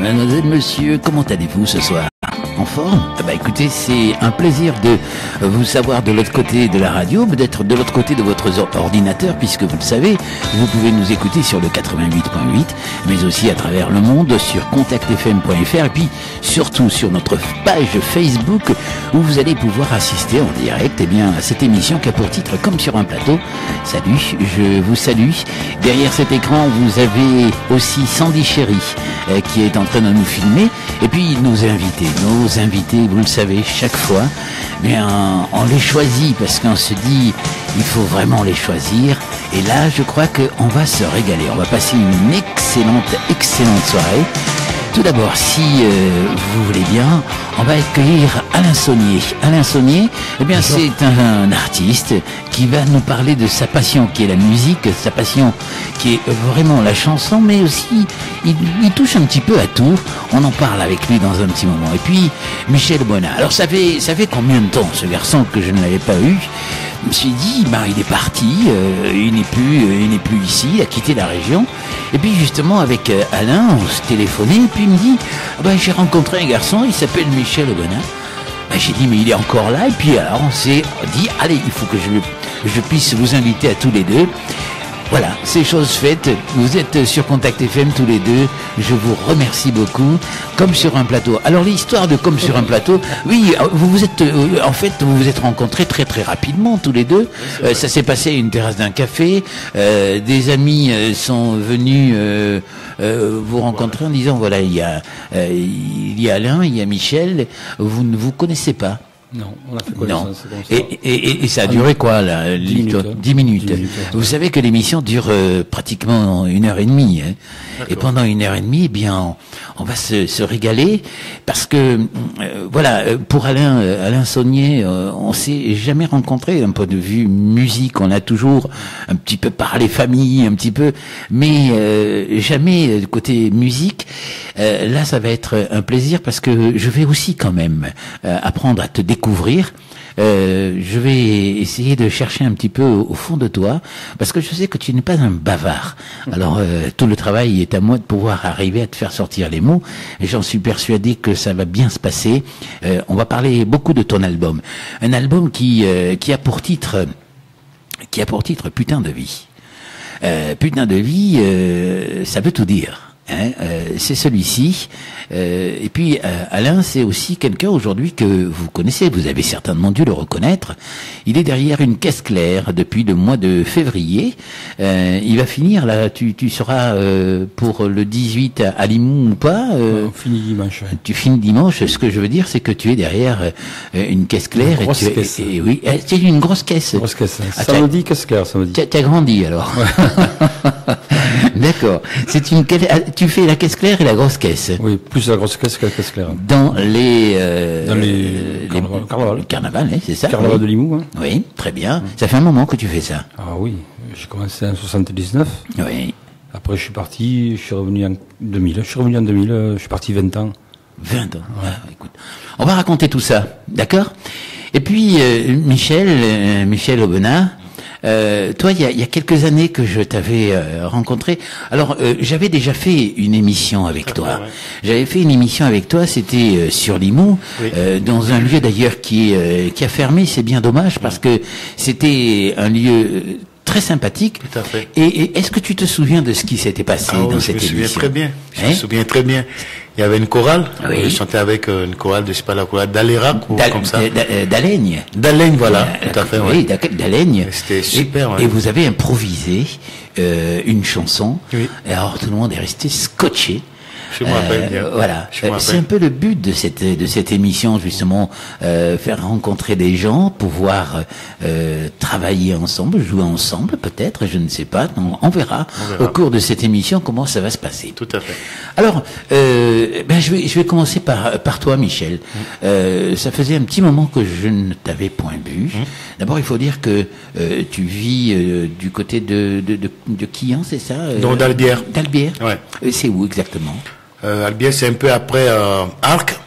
Mademoiselle, monsieur, comment allez-vous ce soir? En forme? Bah écoutez, c'est un plaisir de vous savoir de l'autre côté de la radio, d'être de l'autre côté de votre ordinateur, puisque vous le savez, vous pouvez nous écouter sur le 88.8, mais aussi à travers le monde sur contactfm.fr, et puis surtout sur notre page Facebook, où vous allez pouvoir assister en direct à cette émission qui a pour titre Comme sur un plateau. Salut, je vous salue. Derrière cet écran, vous avez aussi Sandy Chéri, qui est en train de nous filmer, et puis nos invités, vous le savez, chaque fois, on les choisit parce qu'on se dit, il faut vraiment les choisir. Et là, je crois qu'on va se régaler. On va passer une excellente soirée. Tout d'abord, si vous voulez bien, on va accueillir Alain Saunier. Alain Saunier, c'est un artiste qui va nous parler de sa passion qui est la musique, sa passion qui est vraiment la chanson, mais aussi il touche un petit peu à tout. On en parle avec lui dans un petit moment. Et puis Michel Bonnat. Alors ça fait combien de temps ce garçon que je ne l'avais pas eu? Je me suis dit, il est parti, il n'est plus ici, il a quitté la région. Et puis justement avec Alain, on se téléphonait, et puis il me dit, j'ai rencontré un garçon, il s'appelle Michel Bonnat. J'ai dit, mais il est encore là. Et puis alors on s'est dit, allez, il faut que je puisse vous inviter à tous les deux. Voilà, c'est chose faite. Vous êtes sur Contact FM tous les deux. Je vous remercie beaucoup. Comme sur un plateau. Alors l'histoire de Comme sur un plateau, oui, vous vous êtes rencontrés très très rapidement tous les deux. Ça s'est passé à une terrasse d'un café. Des amis sont venus vous rencontrer en disant voilà, il y a Alain, il y a Michel. Vous ne vous connaissez pas? Non, on a fait connaissance. Non. Et ça a duré quoi là? 10 minutes. Vous savez que l'émission dure pratiquement 1h30. Hein. Et pendant 1h30, on va se régaler parce que pour Alain Saunier, on s'est jamais rencontré d'un point de vue musique. On a toujours un petit peu parlé famille, un petit peu, mais jamais côté musique. Là, ça va être un plaisir parce que je vais aussi quand même apprendre à te découvrir. Je vais essayer de chercher un petit peu au fond de toi, parce que je sais que tu n'es pas un bavard. Alors tout le travail est à moi de pouvoir arriver à te faire sortir les mots, et j'en suis persuadé que ça va bien se passer. On va parler beaucoup de ton album, un album qui a pour titre Putain de vie. Putain de vie, ça veut tout dire. C'est celui-ci. Et puis Alain, c'est aussi quelqu'un aujourd'hui que vous connaissez, vous avez certainement dû le reconnaître. Il est derrière une caisse claire depuis le mois de février. Il va finir là, tu seras pour le 18 à Limoux ou pas? On finit dimanche. Ouais. Tu finis dimanche. Ce que je veux dire, c'est que tu es derrière une caisse claire. Une grosse caisse. Oui, c'est une grosse caisse. Grosse caisse. Samedi, caisse claire, samedi. T'as grandi alors. Ouais. D'accord. Tu fais la caisse claire et la grosse caisse. Oui, plus la grosse caisse que la caisse claire. Dans les carnaval, c'est ça? Carnaval de Limoux. Hein. Oui, très bien. Ça fait un moment que tu fais ça. Ah oui, j'ai commencé en 79. Oui. Après, je suis revenu en 2000. Je suis parti 20 ans. 20 ans. Ouais. Ah, écoute, on va raconter tout ça, d'accord? Et puis Michel Aubenas. Toi, il y a quelques années que je t'avais rencontré. Alors, j'avais déjà fait une émission avec toi. Ouais. J'avais fait une émission avec toi, c'était sur Limoux, oui. Dans un lieu d'ailleurs qui a fermé. C'est bien dommage parce que c'était un lieu très sympathique. Tout à fait. Et est-ce que tu te souviens de ce qui s'était passé dans cette émission? Je me souviens très bien. Je me souviens très bien. Il y avait une chorale. Oui. Je chantais avec une chorale, je sais pas la chorale d'Alérac ou comme ça. D'Alaigne. D'Alaigne, voilà. Tout à fait. Oui, d'Alaigne. C'était super. Et vous avez improvisé une chanson. Oui. Et alors tout le monde est resté scotché. Je me rappelle bien. Voilà. C'est un peu le but de cette émission, justement, faire rencontrer des gens, pouvoir travailler ensemble, jouer ensemble, peut-être, je ne sais pas. On verra au cours de cette émission comment ça va se passer. Tout à fait. Alors, je vais commencer par toi, Michel. Ça faisait un petit moment que je ne t'avais point vu. D'abord, il faut dire que tu vis du côté de Quillan, c'est ça? Non, d'Albière. D'Albière. Ouais. C'est où exactement? Albière, c'est un peu après Arc,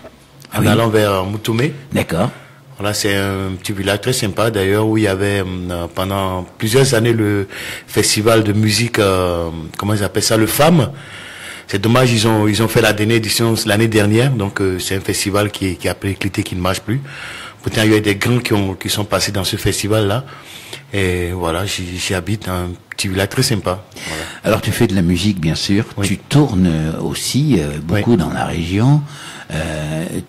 en allant vers Moutoumé. D'accord. Voilà, c'est un petit village très sympa d'ailleurs où il y avait pendant plusieurs années le festival de musique, comment ils appellent ça, le FAM. c'est dommage, ils ont fait la dernière édition l'année dernière, donc c'est un festival qui a périclité, qui ne marche plus. Pourtant, il y a des grands qui sont passés dans ce festival-là. Et voilà, j'y habite dans un petit village très sympa. Voilà. Alors tu fais de la musique, bien sûr. Oui. Tu tournes aussi beaucoup dans la région.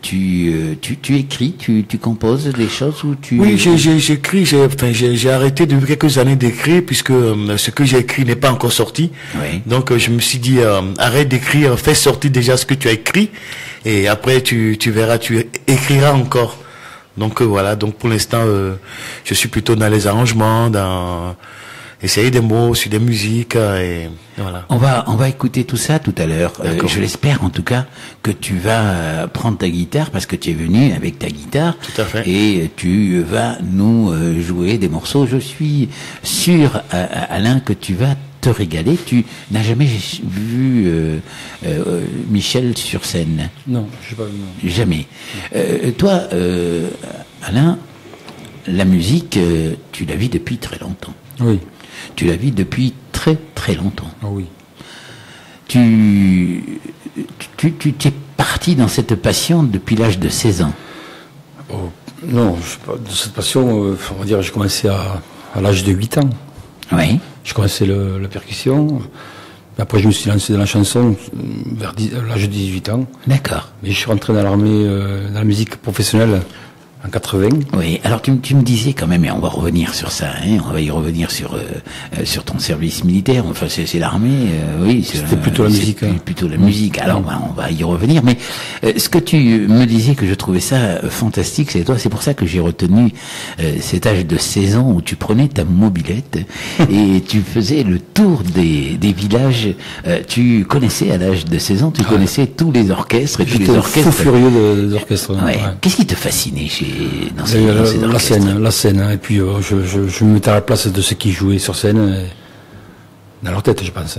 Tu écris, tu composes des choses ou tu... Oui, j'écris. J'ai arrêté depuis quelques années d'écrire puisque ce que j'ai écrit n'est pas encore sorti. Oui. Donc je me suis dit arrête d'écrire, fais sortir déjà ce que tu as écrit et après tu verras, tu écriras encore. Donc voilà, donc pour l'instant je suis plutôt dans les arrangements, dans essayer des mots sur des musiques et voilà. On va écouter tout ça tout à l'heure. Je l'espère en tout cas que tu vas prendre ta guitare parce que tu es venu avec ta guitare. Tout à fait. Et tu vas nous jouer des morceaux. Je suis sûr, Alain, que tu vas te régaler. Tu n'as jamais vu Michel sur scène? Non, je n'ai pas vu. Non. Jamais. Toi, Alain, la musique, tu la vis depuis très longtemps. Oui. Tu la vis depuis très très longtemps. Ah oui. Tu es parti dans cette passion depuis l'âge de 16 ans. Oh, non, de cette passion, on va dire, j'ai commencé à l'âge de 8 ans. Oui. J'ai commencé la percussion. Après, je me suis lancé dans la chanson vers l'âge de 18 ans. D'accord. Mais je suis rentré dans l'armée, dans la musique professionnelle en 80. Oui, alors tu me disais quand même, et on va revenir sur ça, hein, on va y revenir sur ton service militaire, enfin c'est l'armée, oui. C'était plutôt la musique. Plutôt la musique, alors on va y revenir, mais ce que tu me disais que je trouvais ça fantastique, c'est pour ça que j'ai retenu cet âge de 16 ans où tu prenais ta mobilette et tu faisais le tour des villages, tu connaissais à l'âge de 16 ans, tu connaissais tous les orchestres et tous les orchestres. Fou furieux des orchestres. Ouais. Ouais. Qu'est-ce qui te fascinait dans ces la scène, et puis je me mettais à la place de ceux qui jouaient sur scène, dans leur tête, je pense,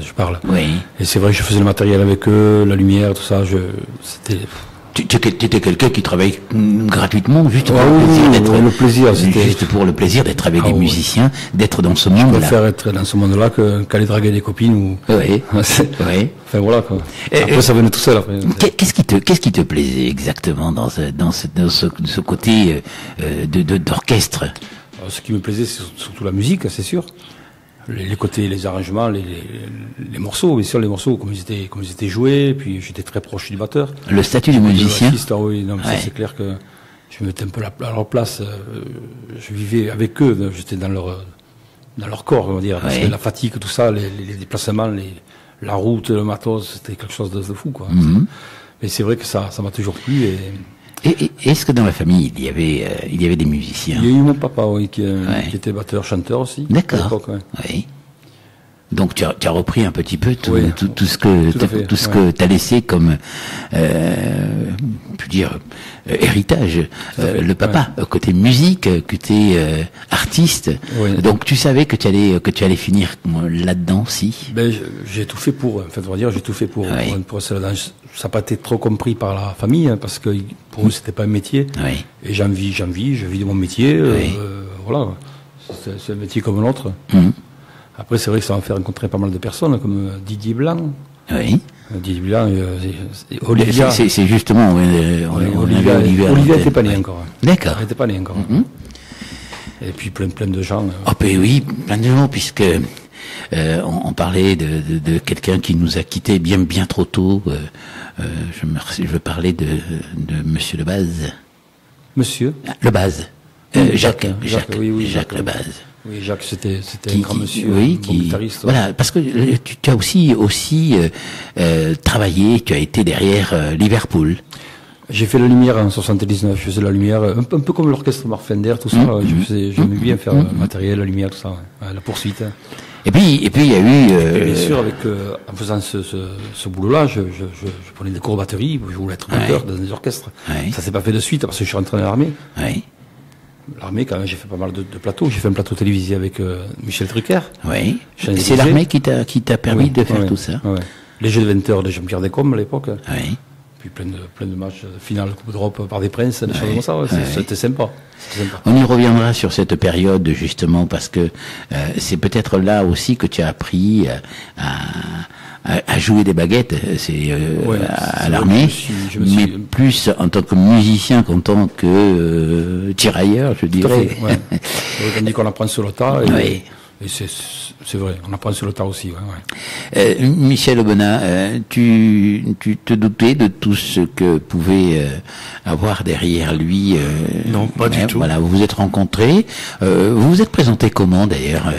je parle. Oui. Et c'est vrai que je faisais le matériel avec eux, la lumière, tout ça, c'était... Tu étais quelqu'un qui travaillait gratuitement, juste pour le plaisir, c'était juste pour le plaisir d'être avec des musiciens, d'être dans ce monde-là. Je préfère être dans ce monde-là qu'aller draguer des copines ou. Oui. Oui. Enfin voilà quoi. Après ça venait tout seul après. Qu'est-ce qui te plaisait exactement dans ce côté d'orchestre? Ce qui me plaisait, c'est surtout la musique, c'est sûr. Les côtés, les arrangements, les morceaux, bien sûr, les morceaux, comme ils étaient joués, puis j'étais très proche du batteur. Le statut du musicien. Oui, non, ça c'est clair que je me mettais un peu à leur place, je vivais avec eux, j'étais dans leur corps, on va dire, parce que la fatigue, tout ça, les déplacements, la route, le matos, c'était quelque chose de fou, quoi. Mm-hmm. Mais c'est vrai que ça m'a toujours plu Et est-ce que dans la famille, il y avait des musiciens? Il y a eu mon papa, oui, qui était batteur, chanteur aussi. D'accord. Oui. Donc tu as repris un petit peu tout ce que t'as laissé comme, héritage. Le papa, côté musique, côté artiste. Oui. Donc tu savais que tu allais finir là-dedans aussi. Ben j'ai tout fait pour. En fait, on va dire, j'ai tout fait pour ça. Ça n'a pas été trop compris par la famille, hein, parce que pour eux c'était pas un métier. Oui. Et je vis de mon métier. Voilà, c'est un métier comme l'autre. Après, c'est vrai que ça m'a fait rencontrer pas mal de personnes, comme Didier Blanc. Oui. Didier Blanc, Olivia. C'est justement, Olivia n'était pas née encore. D'accord. Elle n'était pas née encore. Et puis plein de gens. Ah ben oui, plein de gens, puisque on parlait de quelqu'un qui nous a quittés bien trop tôt. Je veux parler de Monsieur Lebaz. Monsieur Lebaz. Jacques Lebaz. Oui, Jacques, c'était un grand monsieur, bon guitariste. Voilà, parce que tu as aussi travaillé, tu as été derrière Liverpool. J'ai fait la lumière en 79, je faisais la lumière, un peu comme l'orchestre Mark Fender, tout ça. J'aimais bien faire le matériel, la lumière, tout ça, la poursuite. Et puis il y a eu... bien sûr, en faisant ce boulot-là, je prenais des cours de batterie, je voulais être batteur dans des orchestres. Ouais. Ça s'est pas fait de suite parce que je suis rentré dans l'armée. Ouais. L'armée, quand même, j'ai fait pas mal de plateaux. J'ai fait un plateau télévisé avec Michel Drucker. Oui. C'est l'armée qui t'a permis de faire tout ça. Ouais. Les Jeux de 20 heures de Jean-Pierre Descombes à l'époque. Oui. puis plein de matchs de finale Coupe d'Europe par des princes, des choses comme ça. C'était sympa. On y reviendra sur cette période justement parce que c'est peut-être là aussi que tu as appris à jouer des baguettes, à l'armée, mais plus en tant que musicien qu'en tant que tirailleur, je dirais. On dit qu'on apprend sur le tas. Et c'est vrai, on apprend sur le tas aussi. Michel Aubenas, tu te doutais de tout ce que pouvait avoir derrière lui Non, pas du tout. Voilà, vous vous êtes rencontrés. Vous vous êtes présenté comment d'ailleurs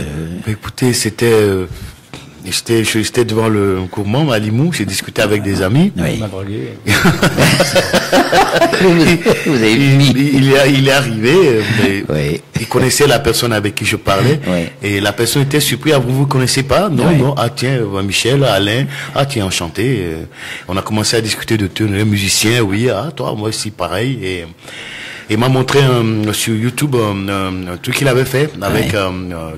Écoutez, j'étais devant le courement à Limoux, j'ai discuté avec des amis. Oui. Vous avez il est arrivé, il connaissait la personne avec qui je parlais, et la personne était surprise. Vous connaissez pas? Non. Ah tiens, Michel, Alain, ah tiens, enchanté. On a commencé à discuter de tout, les musiciens, oui, ah toi, moi aussi pareil. Et il m'a montré sur YouTube un truc qu'il avait fait avec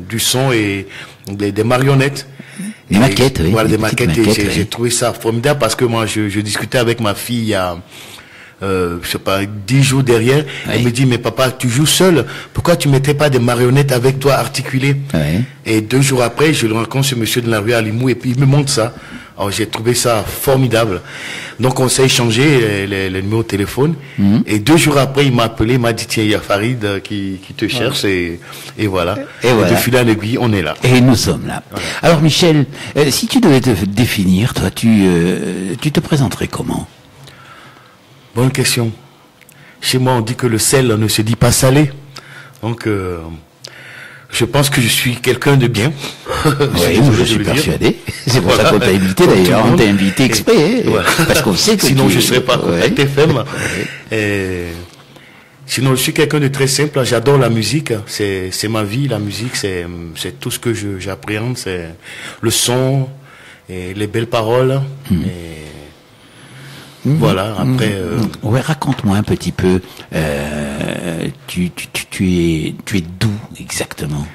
du son et des marionnettes. Des maquettes, oui. Voilà, des maquettes. J'ai trouvé ça formidable parce que moi, je discutais avec ma fille il y a, je sais pas, 10 jours derrière. Elle me dit, mais papa, tu joues seul. Pourquoi tu mettais pas des marionnettes avec toi articulées? Et 2 jours après, je le rencontre ce monsieur de la rue à Limoux et puis il me montre ça. Alors j'ai trouvé ça formidable. Donc on s'est échangé les numéros de téléphone. Et 2 jours après, il m'a appelé, il m'a dit tiens, il y a Farid qui te cherche et voilà. Et de fil en aiguille, on est là. Et nous sommes là. Voilà. Alors Michel, si tu devais te définir, toi, tu te présenterais comment? Bonne question. Chez moi, on dit que le sel ne se dit pas salé. Donc je pense que je suis quelqu'un de bien. Oui, je suis persuadé. C'est pour ça qu'on t'a invité d'ailleurs. On t'a invité exprès. Parce qu'on sait que sinon je ne serais pas Contact FM. Sinon je suis quelqu'un de très simple. J'adore la musique. C'est ma vie. La musique, c'est tout ce que j'appréhende. C'est le son et les belles paroles. Voilà, après... Ouais, raconte-moi un petit peu, tu es d'où exactement?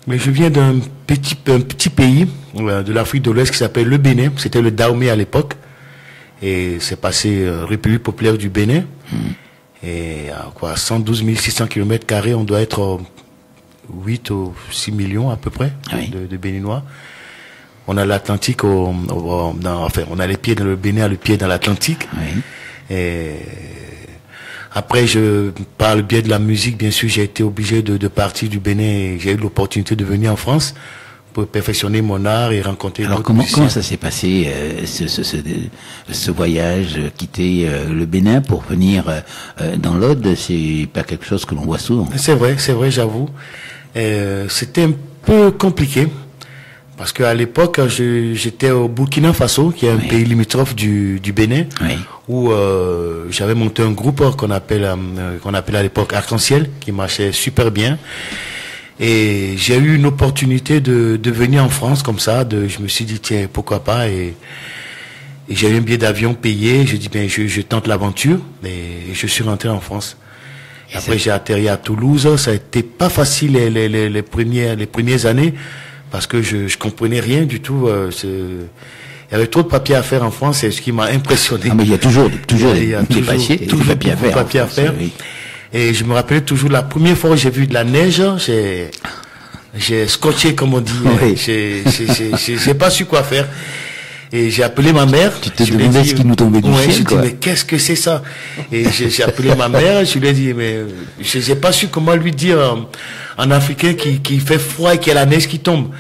Mais je viens d'un petit pays de l'Afrique de l'Ouest qui s'appelle le Bénin. C'était le Dahomey à l'époque. Et c'est passé République populaire du Bénin. Et à 112 600 km², on doit être 8 ou 6 millions à peu près de Béninois. On a l'Atlantique, on a les pieds dans le Bénin, le pied dans l'Atlantique. Et après, par le biais de la musique, bien sûr, j'ai été obligé de partir du Bénin et j'ai eu l'opportunité de venir en France pour perfectionner mon art et rencontrer. Alors comment ça s'est passé ce voyage, quitter le Bénin pour venir dans l'Aude? C'est pas quelque chose que l'on voit souvent. C'est vrai, j'avoue. C'était un peu compliqué. Parce qu'à l'époque, j'étais au Burkina Faso, qui est un pays limitrophe du Bénin, où j'avais monté un groupe qu'on appelait à l'époque Arc-en-Ciel, qui marchait super bien. Et j'ai eu une opportunité de venir en France comme ça. Je me suis dit tiens, pourquoi pas. Et j'ai eu un billet d'avion payé. J'ai dit ben je tente l'aventure. Et je suis rentré en France. Et après j'ai atterri à Toulouse. Ça a été pas facile les premières années. Parce que je comprenais rien du tout. Il y avait trop de papiers à faire en France, c'est ce qui m'a impressionné. Ah, mais il y a toujours des papiers à faire. Et je me rappelais toujours la première fois que j'ai vu de la neige, j'ai scotché comme on dit. J'ai pas su quoi faire. Et j'ai appelé ma mère. Tu te demandais ce qui nous tombait du ciel, je dis, mais qu'est-ce que c'est ça? Et j'ai appelé ma mère, je lui ai dit, mais j'ai pas su comment lui dire en africain qu'il fait froid et qu'il y a la neige qui tombe.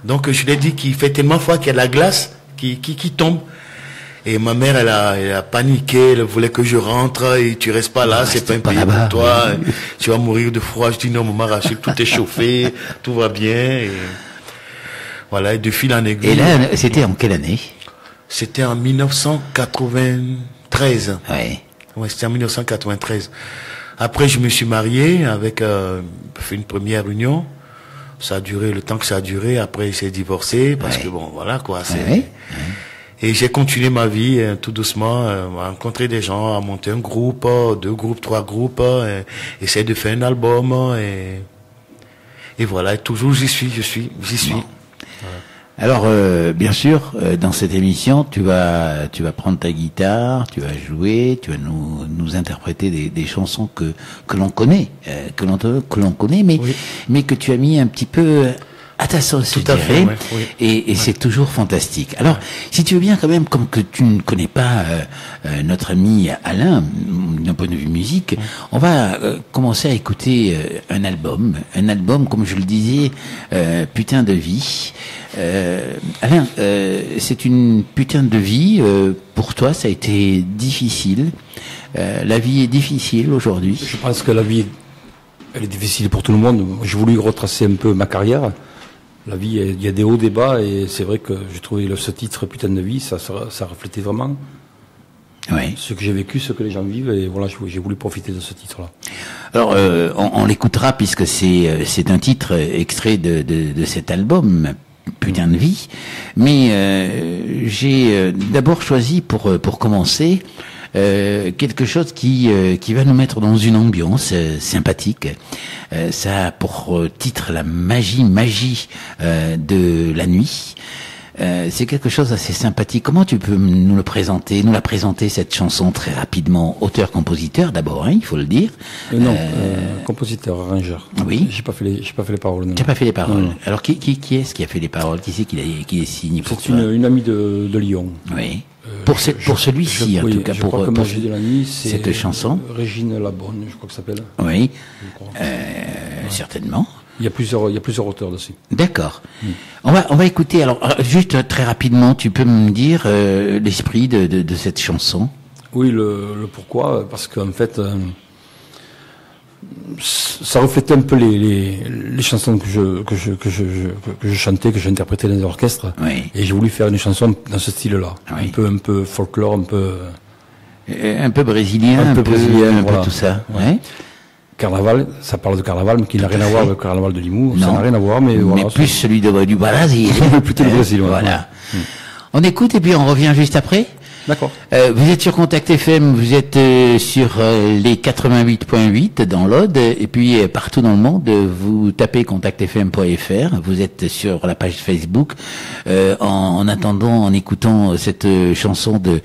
Donc je lui ai dit qu'il fait tellement froid qu'il y a la glace qui tombe. Et ma mère, elle a paniqué, elle voulait que je rentre, et tu restes pas là, c'est pas un pays pour toi, tu vas mourir de froid. Je dis non, maman, rassure, tout est chauffé, tout va bien. Et voilà, et de fil en aiguille. Et là, c'était en quelle année? C'était en 1993. Ouais, c'était en 1993. Après, je me suis marié avec, fait une première union. Ça a duré le temps que ça a duré. Après, il s'est divorcé parce que bon, voilà quoi. Et j'ai continué ma vie tout doucement, à rencontrer des gens, à monter un groupe, 2 groupes, 3 groupes, essayer de faire un album et voilà. Et toujours j'y suis. Bon. Voilà. Alors, bien sûr, dans cette émission, tu vas prendre ta guitare, tu vas jouer, tu vas nous interpréter des chansons que l'on connaît, que l'on connaît, mais que tu as mis un petit peu à ta sauce, tout à fait, ouais, oui. Et c'est toujours fantastique. Alors, si tu veux bien quand même, comme que tu ne connais pas notre ami Alain, d'un point de vue musique, on va commencer à écouter un album, comme je le disais, Putain de vie. Alain, c'est une putain de vie. Pour toi, ça a été difficile. La vie est difficile aujourd'hui. Je pense que la vie, elle est difficile pour tout le monde. J'ai voulu retracer un peu ma carrière. La vie, il y a des hauts, des bas, et c'est vrai que j'ai trouvé ce titre Putain de vie, ça reflétait vraiment ce que j'ai vécu, ce que les gens vivent, et voilà, j'ai voulu profiter de ce titre-là. Alors, on l'écoutera puisque c'est un titre extrait de cet album. Putain de vie, mais j'ai d'abord choisi pour commencer quelque chose qui va nous mettre dans une ambiance sympathique. Ça a pour titre la magie de la nuit. C'est quelque chose d'assez sympathique. Comment tu peux nous la présenter cette chanson très rapidement? Auteur-compositeur d'abord, il faut le dire. Non, compositeur, arrangeur. Oui. J'ai pas fait les paroles. Tu n'as pas fait les paroles. Non. Alors qui est-ce qui a fait les paroles? Qui c'est qui les signe pour toi? C'est une amie de Lyon. Oui. Pour celui-ci, en tout cas, pour Magie de la nuit, c'est cette chanson. Régine Labonne, je crois que ça s'appelle. Oui. Certainement. Il y a plusieurs auteurs dessus. D'accord. On va écouter. Alors, juste très rapidement, tu peux me dire l'esprit de cette chanson? Oui, le pourquoi, parce qu'en fait, ça reflétait un peu les chansons que je chantais, que j'interprétais dans les orchestres. Oui. Et j'ai voulu faire une chanson dans ce style-là, oui. un peu folklore, un peu brésilien, un peu tout ça. Ouais. Carnaval, ça parle de carnaval, mais qui n'a rien à voir avec le carnaval de Limoux. Ça n'a rien à voir, mais voilà. Mais plus celui du Brésil. Plutôt le Brésil, voilà. On écoute et puis on revient juste après. D'accord. Vous êtes sur Contact FM, vous êtes sur les 88.8 dans l'Aude, et puis partout dans le monde, vous tapez contactfm.fr, vous êtes sur la page Facebook. En attendant, en écoutant cette chanson de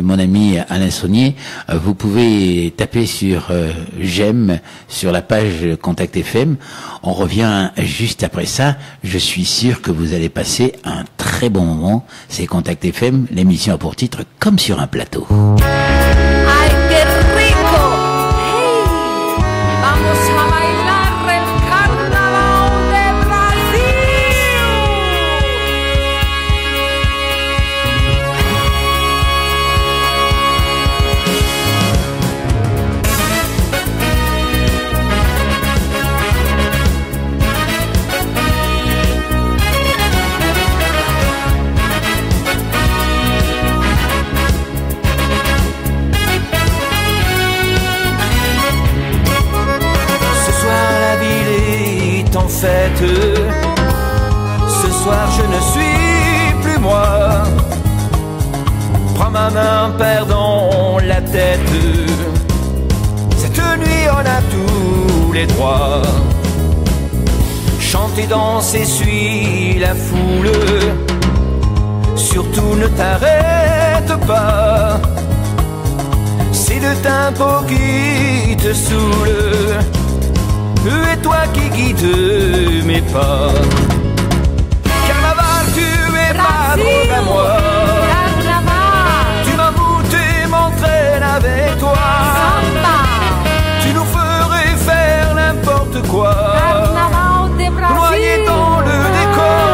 mon ami Alain Saunier, vous pouvez taper sur j'aime sur la page Contact FM. On revient juste après ça. Je suis sûr que vous allez passer un très bon moment. C'est Contact FM, l'émission a pour titre Comme sur un plateau. ¡Ay, qué rico! ¡Hey! ¡Vamos a bailar el carnaval de Brasil! En fête, ce soir je ne suis plus moi. Prends ma main, perdons la tête. Cette nuit on a tous les droits. Chanter, danser, suis la foule. Surtout ne t'arrête pas. C'est le tempo qui te saoule. Et toi qui guides mes pas. Carnaval, tu es pas loin de moi. Carnaval. Tu m'envoûtes et m'entraînes avec toi. Samba. Tu nous ferais faire n'importe quoi. Carnaval de Brasil. Noyé dans le décor,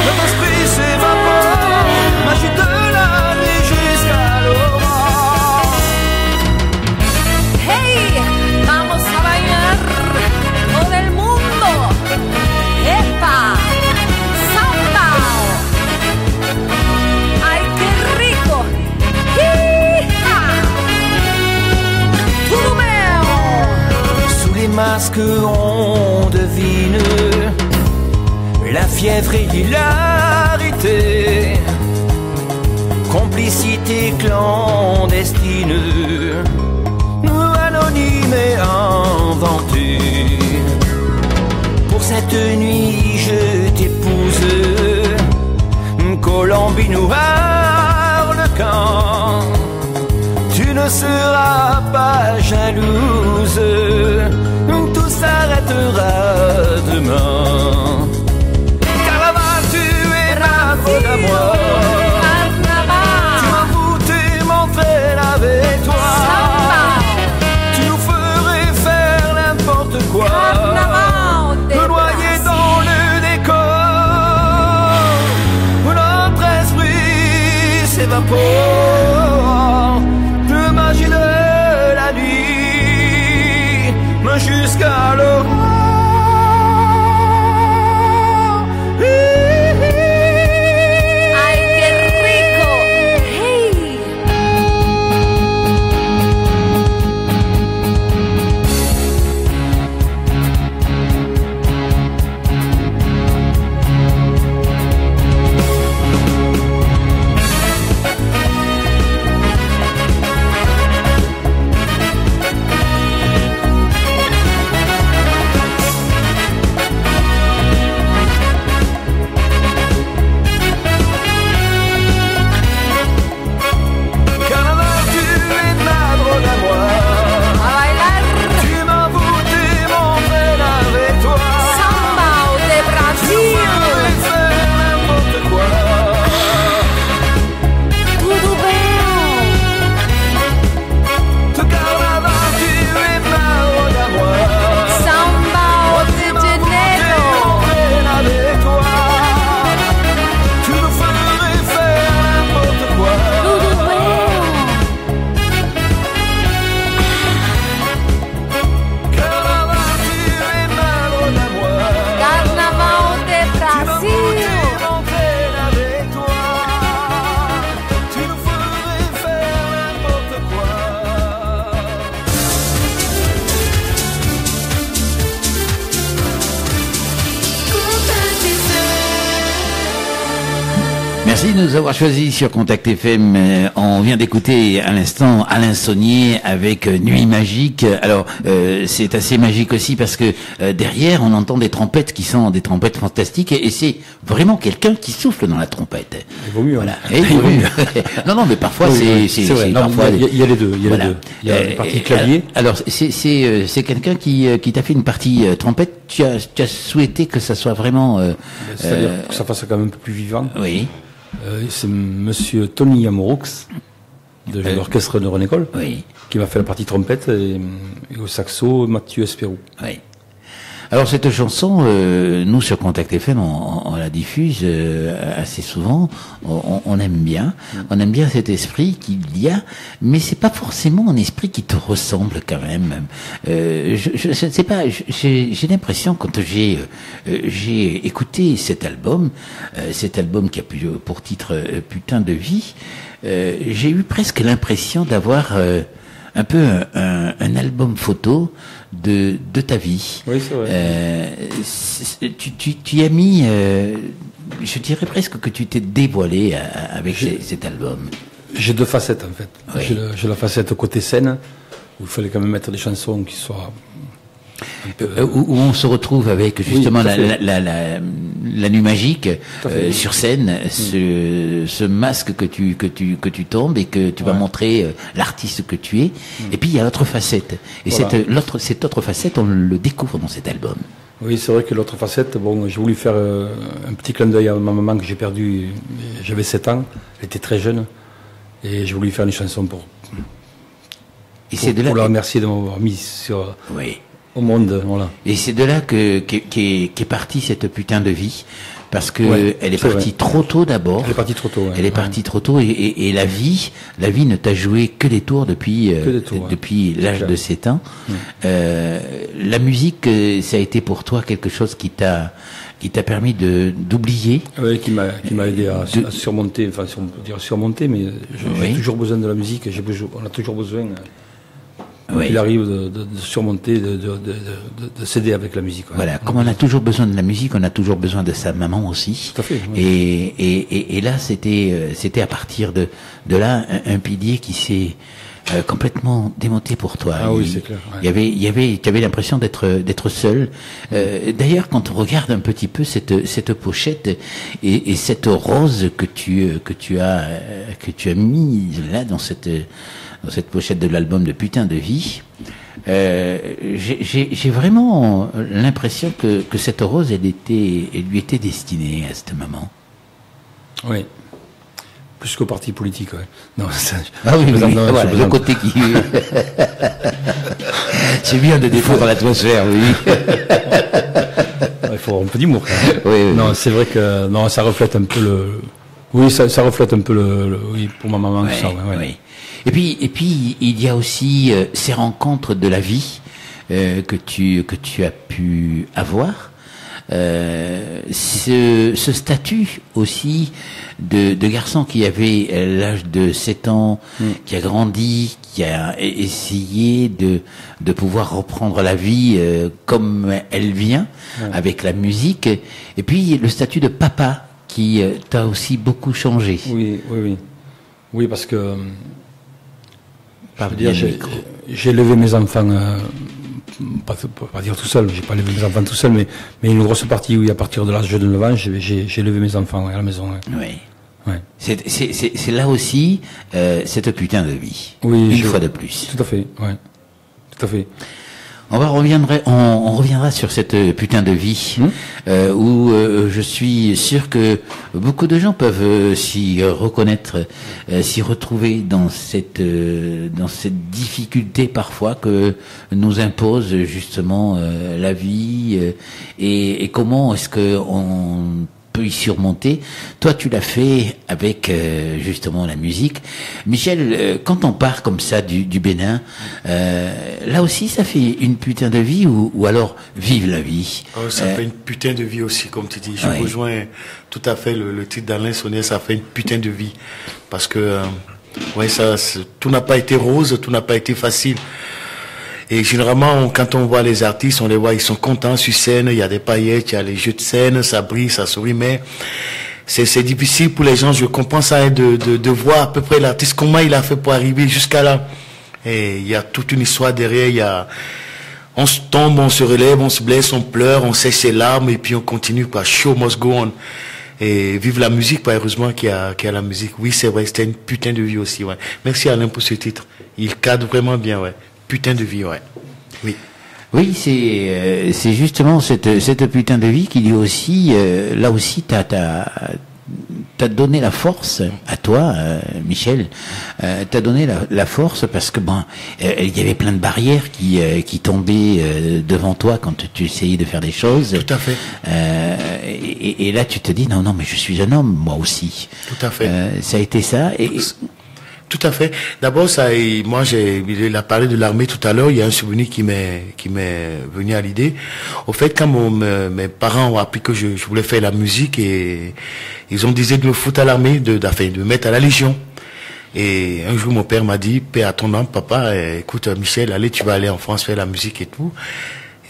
notre esprit s'évapore. Magie de la nuit jusqu'à l'aurore. Hey, vamos a bailar todo el mundo. ¡Epa! ¡Samba! ¡Ay, qué rico! ¡Hija! ¡Tout meu! Sous les masques on devine la fièvre et l'hilarité, complicité clandestine, anonyme et inventée. Pour cette nuit je t'épouse, nuit noire le camp, tu ne seras pas jalouse, tout s'arrêtera demain. Carnaval, tu es ma faute à moi. Tu m'as foutu mon train avec toi. Tu nous ferais faire n'importe quoi, me noyer dans le décor. Notre esprit s'évapore, de magie de la nuit, mais jusqu'à l'aurore. Merci de nous avoir choisis sur Contact FM. On vient d'écouter à l'instant Alain Saunier avec Nuit Magique. Alors, c'est assez magique aussi parce que derrière, on entend des trompettes qui sont des trompettes fantastiques et c'est vraiment quelqu'un qui souffle dans la trompette. Il vaut mieux. Voilà. Il vaut mieux. Non, mais parfois c'est vrai. Parfois il y a les deux. Il y a les deux. Il y a une partie clavier. Alors, c'est quelqu'un qui t'a fait une partie trompette. Tu as souhaité que ça soit vraiment. C'est-à-dire que ça fasse quand même un peu plus vivant. Oui. C'est Monsieur Tony Amoroux de l'orchestre de René Cole, oui, qui m'a fait la partie trompette et au saxo Mathieu Espérou. Oui. Alors cette chanson, nous sur Contact FM, on la diffuse assez souvent. On aime bien, cet esprit qu'il y a, mais c'est pas forcément un esprit qui te ressemble quand même. Je sais pas, j'ai l'impression quand j'ai écouté cet album qui a pour titre Putain de vie, j'ai eu presque l'impression d'avoir un peu un album photo de ta vie. Oui, c'est vrai. Tu y as mis, je dirais presque que tu t'es dévoilé avec cet album. J'ai deux facettes en fait. Oui. J'ai la facette côté scène, où il fallait quand même mettre des chansons qui soient où on se retrouve avec justement la nuit magique sur scène, ce masque que tu tombes et que tu vas montrer l'artiste que tu es. Et puis il y a l'autre facette. Et voilà. Cette autre facette, on le découvre dans cet album. Oui, c'est vrai que l'autre facette, bon, j'ai voulu faire un petit clin d'œil à ma maman que j'ai perdue. J'avais 7 ans, elle était très jeune, et j'ai voulu faire une chanson pour la remercier de m'avoir mis sur. Oui. Au monde, voilà. Et c'est de là qu'est partie cette putain de vie, parce que elle est partie trop tôt d'abord. Elle est partie trop tôt. Elle est partie trop tôt et la vie ne t'a joué que des tours depuis l'âge de 7 ans. La musique, ça a été pour toi quelque chose qui t'a permis d'oublier. Oui, qui m'a aidé à surmonter, enfin, on peut dire surmonter, mais j'ai toujours besoin de la musique. On a toujours besoin. Il arrive de surmonter, de s'aider avec la musique. Voilà, comme on a toujours besoin de la musique, on a toujours besoin de sa maman aussi. Tout à fait. Oui. Et là, c'était à partir de là un pilier qui s'est complètement démonté pour toi. Ah oui, c'est clair. Ouais. Tu avais l'impression d'être seul. D'ailleurs, quand on regarde un petit peu cette pochette et cette rose que tu as mise là dans cette pochette de l'album de Putain de vie, j'ai vraiment l'impression que cette rose elle lui était destinée à cette maman. Oui. Plus qu'au parti politique, ouais. Non, voilà, le côté qui... C'est bien de défendre l'atmosphère, oui. Il faut un peu d'humour, quand même. Oui. Non, c'est vrai que ça reflète un peu le... Oui, ça reflète un peu oui, pour ma maman, tout ça, ouais. Oui. Et puis, il y a aussi ces rencontres de la vie que tu as pu avoir. Ce statut aussi de garçon qui avait l'âge de 7 ans, qui a grandi, qui a essayé de pouvoir reprendre la vie comme elle vient, avec la musique, et puis le statut de papa qui t'a aussi beaucoup changé. Oui, parce que j'ai élevé mes enfants pas dire tout seul, j'ai pas élevé mes enfants tout seul, mais une grosse partie, oui, à partir de l'âge de 9 ans, j'ai élevé mes enfants à la maison. Oui. C'est là aussi cette putain de vie. Oui, une fois de plus. Tout à fait, ouais. Tout à fait. On reviendra sur cette putain de vie où je suis sûr que beaucoup de gens peuvent s'y reconnaître, s'y retrouver dans cette difficulté parfois que nous impose justement la vie et comment est-ce que on peut y surmonter. Toi, tu l'as fait avec justement la musique. Michel, quand on part comme ça du Bénin, là aussi, ça fait une putain de vie ou alors vive la vie. Ça fait une putain de vie aussi, comme tu dis. Je rejoins tout à fait le titre d'Alain Sonnier, ça fait une putain de vie. Parce que, tout n'a pas été rose, tout n'a pas été facile. Et généralement, quand on voit les artistes, on les voit, ils sont contents sur scène, il y a des paillettes, il y a les jeux de scène, ça brille, ça sourit, mais c'est difficile pour les gens, je comprends ça, de voir à peu près l'artiste, comment il a fait pour arriver jusqu'à là. Et il y a toute une histoire derrière, on se tombe, on se relève, on se blesse, on pleure, on sèche ses larmes, et puis on continue, quoi. Show must go on. Et vive la musique, pas heureusement qu'il y a la musique. Oui, c'est vrai, c'était une putain de vie aussi, ouais. Merci Alain pour ce titre. Il cadre vraiment bien, ouais. Putain de vie, ouais. Oui. Oui, c'est justement cette putain de vie qui dit aussi, là aussi, t'as donné la force à toi, Michel. T'as donné la force parce que il y avait plein de barrières qui tombaient devant toi quand tu essayais de faire des choses. Tout à fait. Et là, tu te dis non, mais je suis un homme, moi aussi. Tout à fait. Ça a été ça. Tout à fait. D'abord, il a parlé de l'armée tout à l'heure. Il y a un souvenir qui m'est venu à l'idée. Au fait, quand mes parents ont appris que je voulais faire la musique et ils ont décidé de me foutre à l'armée, de me mettre à la Légion. Et un jour, mon père m'a dit, paix à ton âme, papa, écoute, Michel, allez, tu vas aller en France faire la musique et tout.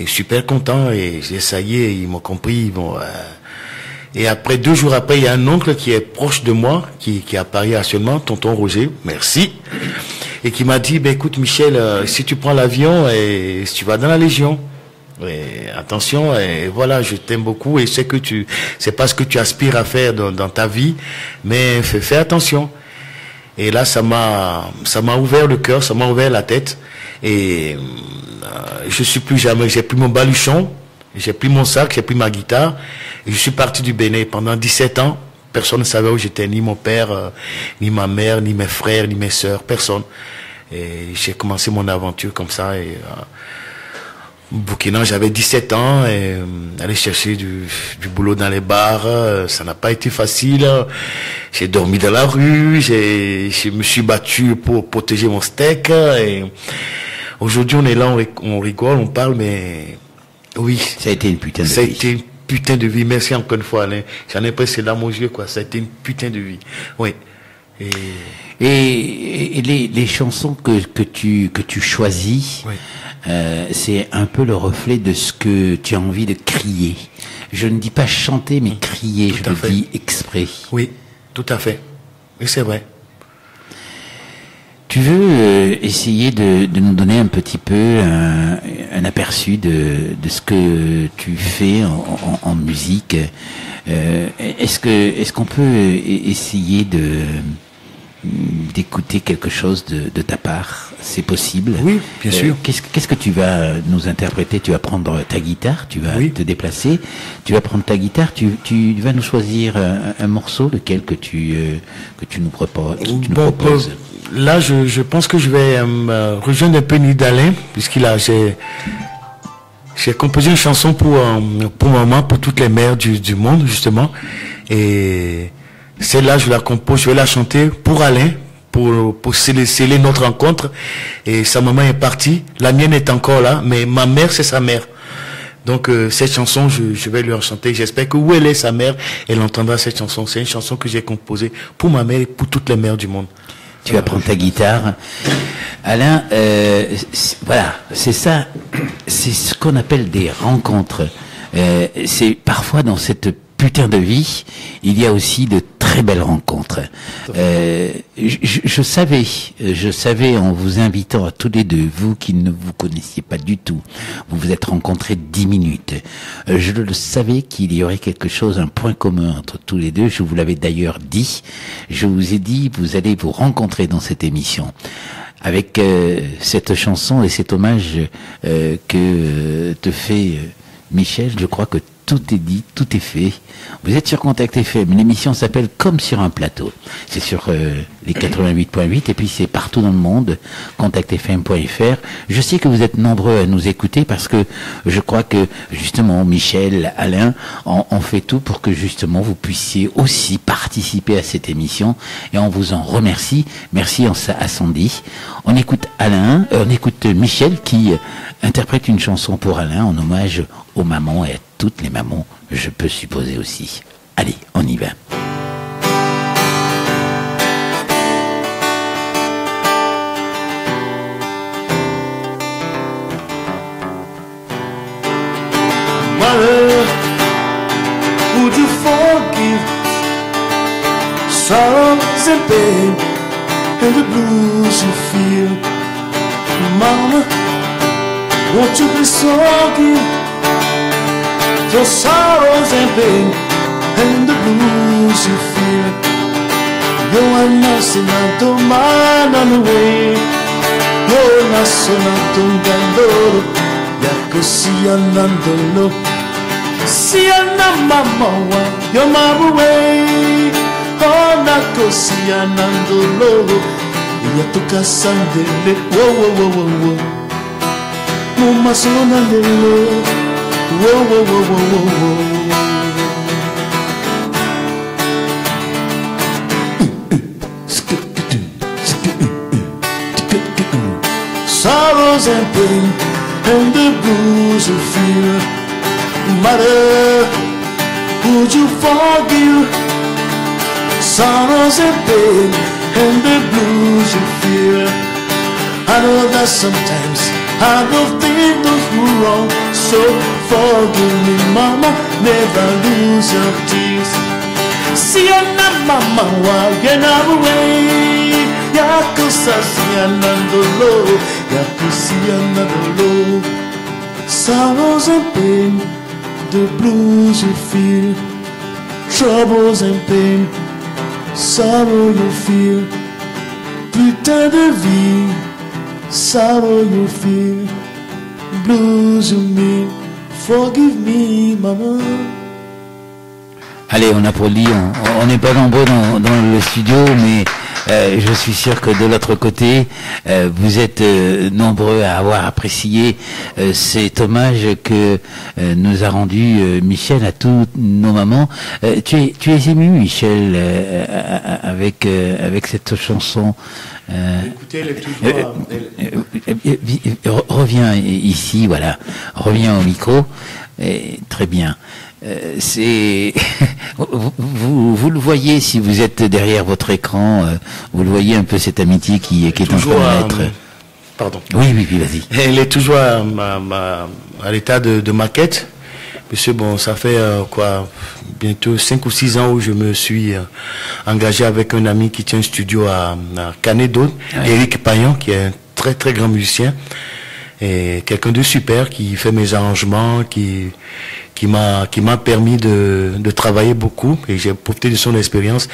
Et super content. Et ça y est, ils m'ont compris. Et après, 2 jours après, il y a un oncle qui est proche de moi, qui est à Paris actuellement, tonton Roger, merci, et qui m'a dit, écoute Michel, si tu prends l'avion et si tu vas dans la Légion, et attention, et voilà, je t'aime beaucoup et je sais que c'est pas ce que tu aspires à faire dans ta vie, mais fais attention. Et là, ça m'a ouvert le cœur, ça m'a ouvert la tête, et j'ai pris mon baluchon, j'ai pris mon sac, j'ai pris ma guitare, et je suis parti du Bénin. Pendant 17 ans, personne ne savait où j'étais, ni mon père, ni ma mère, ni mes frères, ni mes sœurs, personne. Et j'ai commencé mon aventure comme ça. Et au Burkina, j'avais 17 ans, et aller chercher du boulot dans les bars, ça n'a pas été facile. J'ai dormi dans la rue, je me suis battu pour protéger mon steak. Et aujourd'hui, on est là, on rigole, on parle, mais oui. Ça a été une putain de vie. Ça a été une putain de vie. Merci encore une fois, Alain. J'en ai presque les larmes aux yeux, quoi. Ça a été une putain de vie. Oui. Et les chansons que tu choisis, oui. C'est un peu le reflet de ce que tu as envie de crier. Je ne dis pas chanter, mais crier, je le dis exprès. Oui, tout à fait. Et c'est vrai. Tu veux essayer de nous donner un petit peu un aperçu de ce que tu fais en musique. Est-ce qu'on peut essayer d'écouter quelque chose de ta part? C'est possible? Oui, bien sûr. Qu'est-ce que tu vas nous interpréter? Tu vas prendre ta guitare, tu vas te déplacer, tu vas prendre ta guitare, tu vas nous choisir un morceau, lequel que tu nous proposes. Là, je pense que je vais rejoindre un peu Nidalin, j'ai composé une chanson pour maman, pour toutes les mères du monde, justement. Et celle-là, je la compose, je vais la chanter pour Alain, pour sceller notre rencontre. Et sa maman est partie, la mienne est encore là, mais ma mère, c'est sa mère. Donc cette chanson, je vais lui en chanter. J'espère que où elle est, sa mère, elle entendra cette chanson. C'est une chanson que j'ai composée pour ma mère et pour toutes les mères du monde. Tu vas prendre ta guitare. Alain, voilà, c'est ça, c'est ce qu'on appelle des rencontres. C'est parfois dans cette putain de vie, il y a aussi de très belles rencontres. Je savais en vous invitant à tous les deux, vous qui ne vous connaissiez pas du tout, vous vous êtes rencontrés 10 minutes. Je le savais qu'il y aurait quelque chose, un point commun entre tous les deux. Je vous l'avais d'ailleurs dit. Je vous ai dit, vous allez vous rencontrer dans cette émission. Avec cette chanson et cet hommage que te fait Michel, je crois que tout est dit, tout est fait. Vous êtes sur Contact FM. L'émission s'appelle Comme sur un plateau. C'est sur les 88.8 et puis c'est partout dans le monde. ContactFM.fr. Je sais que vous êtes nombreux à nous écouter parce que je crois que justement Michel, Alain, on fait tout pour que justement vous puissiez aussi participer à cette émission et on vous en remercie. Merci à Sandy. On écoute on écoute Michel qui interprète une chanson pour Alain en hommage aux mamans et à toutes les mamans, je peux supposer aussi. Allez, on y va. Mother, would you forgive sorrows and pain and the blues you feel? Mama, won't you be sorry? Your sorrows and pain and the blues you feel. You're not sonato man on the way. You're not sonato andando. Ya così andando. Si andamma your mama way. Oh, na così andando. Ya tu casa andele. Whoa, whoa, whoa, whoa, whoa. Mama sonandele. Whoa, whoa, whoa, whoa, whoa, whoa. Sorrows and pain and the blues you feel. Mother, would you forgive sorrows and pain and the blues you feel? I know that sometimes I don't think those were wrong, so forgive me, mama, never lose your tears. See ya na mama, while you're not away. Yaku sasi anandolo, yaku si anandolo. Sorrows and pain, the blues you feel. Troubles and pain, sorrow you feel. Putain de vie, sorrow you feel. Blues you mean, forgive me, mama. Allez, on applaudit, on n'est pas nombreux dans le studio, mais je suis sûr que de l'autre côté, vous êtes nombreux à avoir apprécié cet hommage que nous a rendu Michel à toutes nos mamans. Tu es ému, Michel, avec cette chanson. Écoutez, elle est toujours... reviens ici, voilà. Reviens au micro. Très bien. C'est vous le voyez si vous êtes derrière votre écran, vous le voyez un peu cette amitié qui est en train de naître. Pardon. Oui, vas-y. Elle est toujours à l'état de maquette. Parce que bon, ça fait bientôt 5 ou 6 ans où je me suis engagé avec un ami qui tient un studio à Canet-d'Aude, Eric Payan, qui est un très très grand musicien et quelqu'un de super qui fait mes arrangements, qui m'a permis de travailler beaucoup et j'ai profité de son expérience.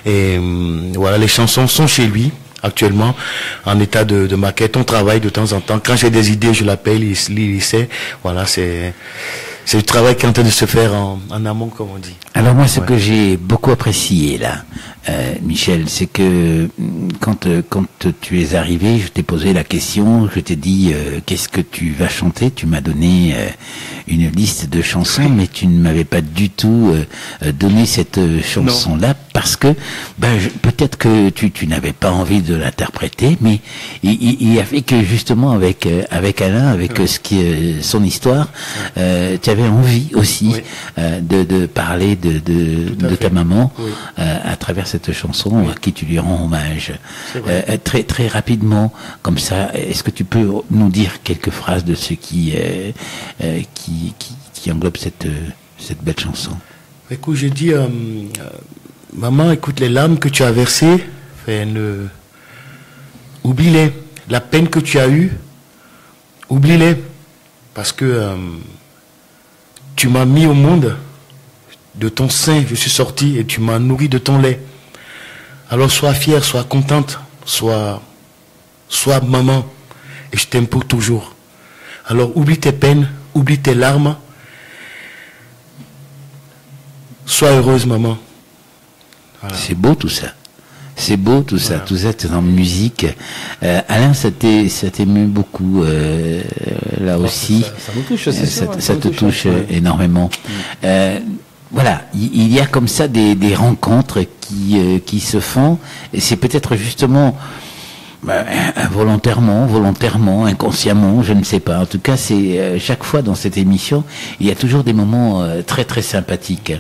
Et voilà, les chansons sont chez lui actuellement en état de maquette. On travaille de temps en temps. Quand j'ai des idées, je l'appelle, il sait. Voilà, c'est le travail qui est en train de se faire en amont, comme on dit. Alors moi, ce que j'ai beaucoup apprécié là, Michel, c'est que quand tu es arrivé, je t'ai posé la question, je t'ai dit qu'est-ce que tu vas chanter. Tu m'as donné une liste de chansons, mais tu ne m'avais pas du tout donné cette chanson-là parce que peut-être que tu n'avais pas envie de l'interpréter, mais il a fait que justement avec Alain, avec son histoire, tu avais envie aussi de parler de ta maman à travers cette chanson à qui tu lui rends hommage. Très très rapidement, comme ça, est-ce que tu peux nous dire quelques phrases de ce qui englobe cette belle chanson? Écoute, je dis, maman, écoute, les larmes que tu as versées, oublie-les. La peine que tu as eue, oublie-les. Parce que tu m'as mis au monde, de ton sein, je suis sorti et tu m'as nourri de ton lait. Alors sois fière, sois contente, sois maman, et je t'aime pour toujours. Alors oublie tes peines, oublie tes larmes, sois heureuse, maman. Voilà. C'est beau tout ça. C'est beau tout ça, tout ça c'est en musique. Alain, ça t'émeut beaucoup là aussi. Ça me touche, c'est sûr. Ça te touche énormément. Voilà, il y a comme ça des rencontres qui se font, et c'est peut-être justement volontairement, inconsciemment, je ne sais pas. En tout cas, c'est chaque fois dans cette émission, il y a toujours des moments très très sympathiques.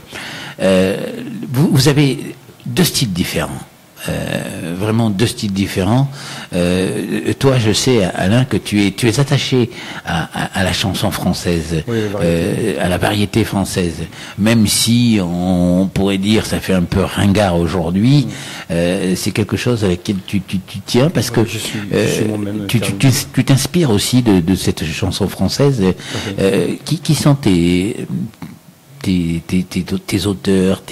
Vous avez deux styles différents. Vraiment deux styles différents. Toi, je sais, Alain, que tu es attaché à la chanson française, à la variété française. Même si on pourrait dire ça fait un peu ringard aujourd'hui, c'est quelque chose avec lequel tu tiens parce que tu t'inspires aussi de cette chanson française. Qui sont tes auteurs,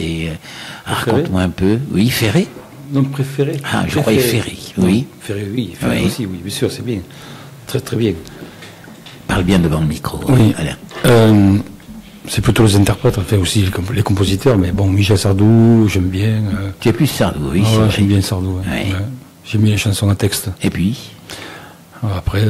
raconte-moi un peu. Oui, Ferré. Donc préféré. Ah, je croyais Ferré, oui. Ferré, oui. Ferré aussi, oui, bien sûr, c'est bien. Très, très bien. Parle bien devant le micro, oui. Alain. C'est plutôt les interprètes, enfin aussi les compositeurs, mais bon, Michel Sardou, j'aime bien. Tu es plus Sardou, oui. J'aime bien Sardou, ouais. J'aime bien les chansons à texte. Et puis après,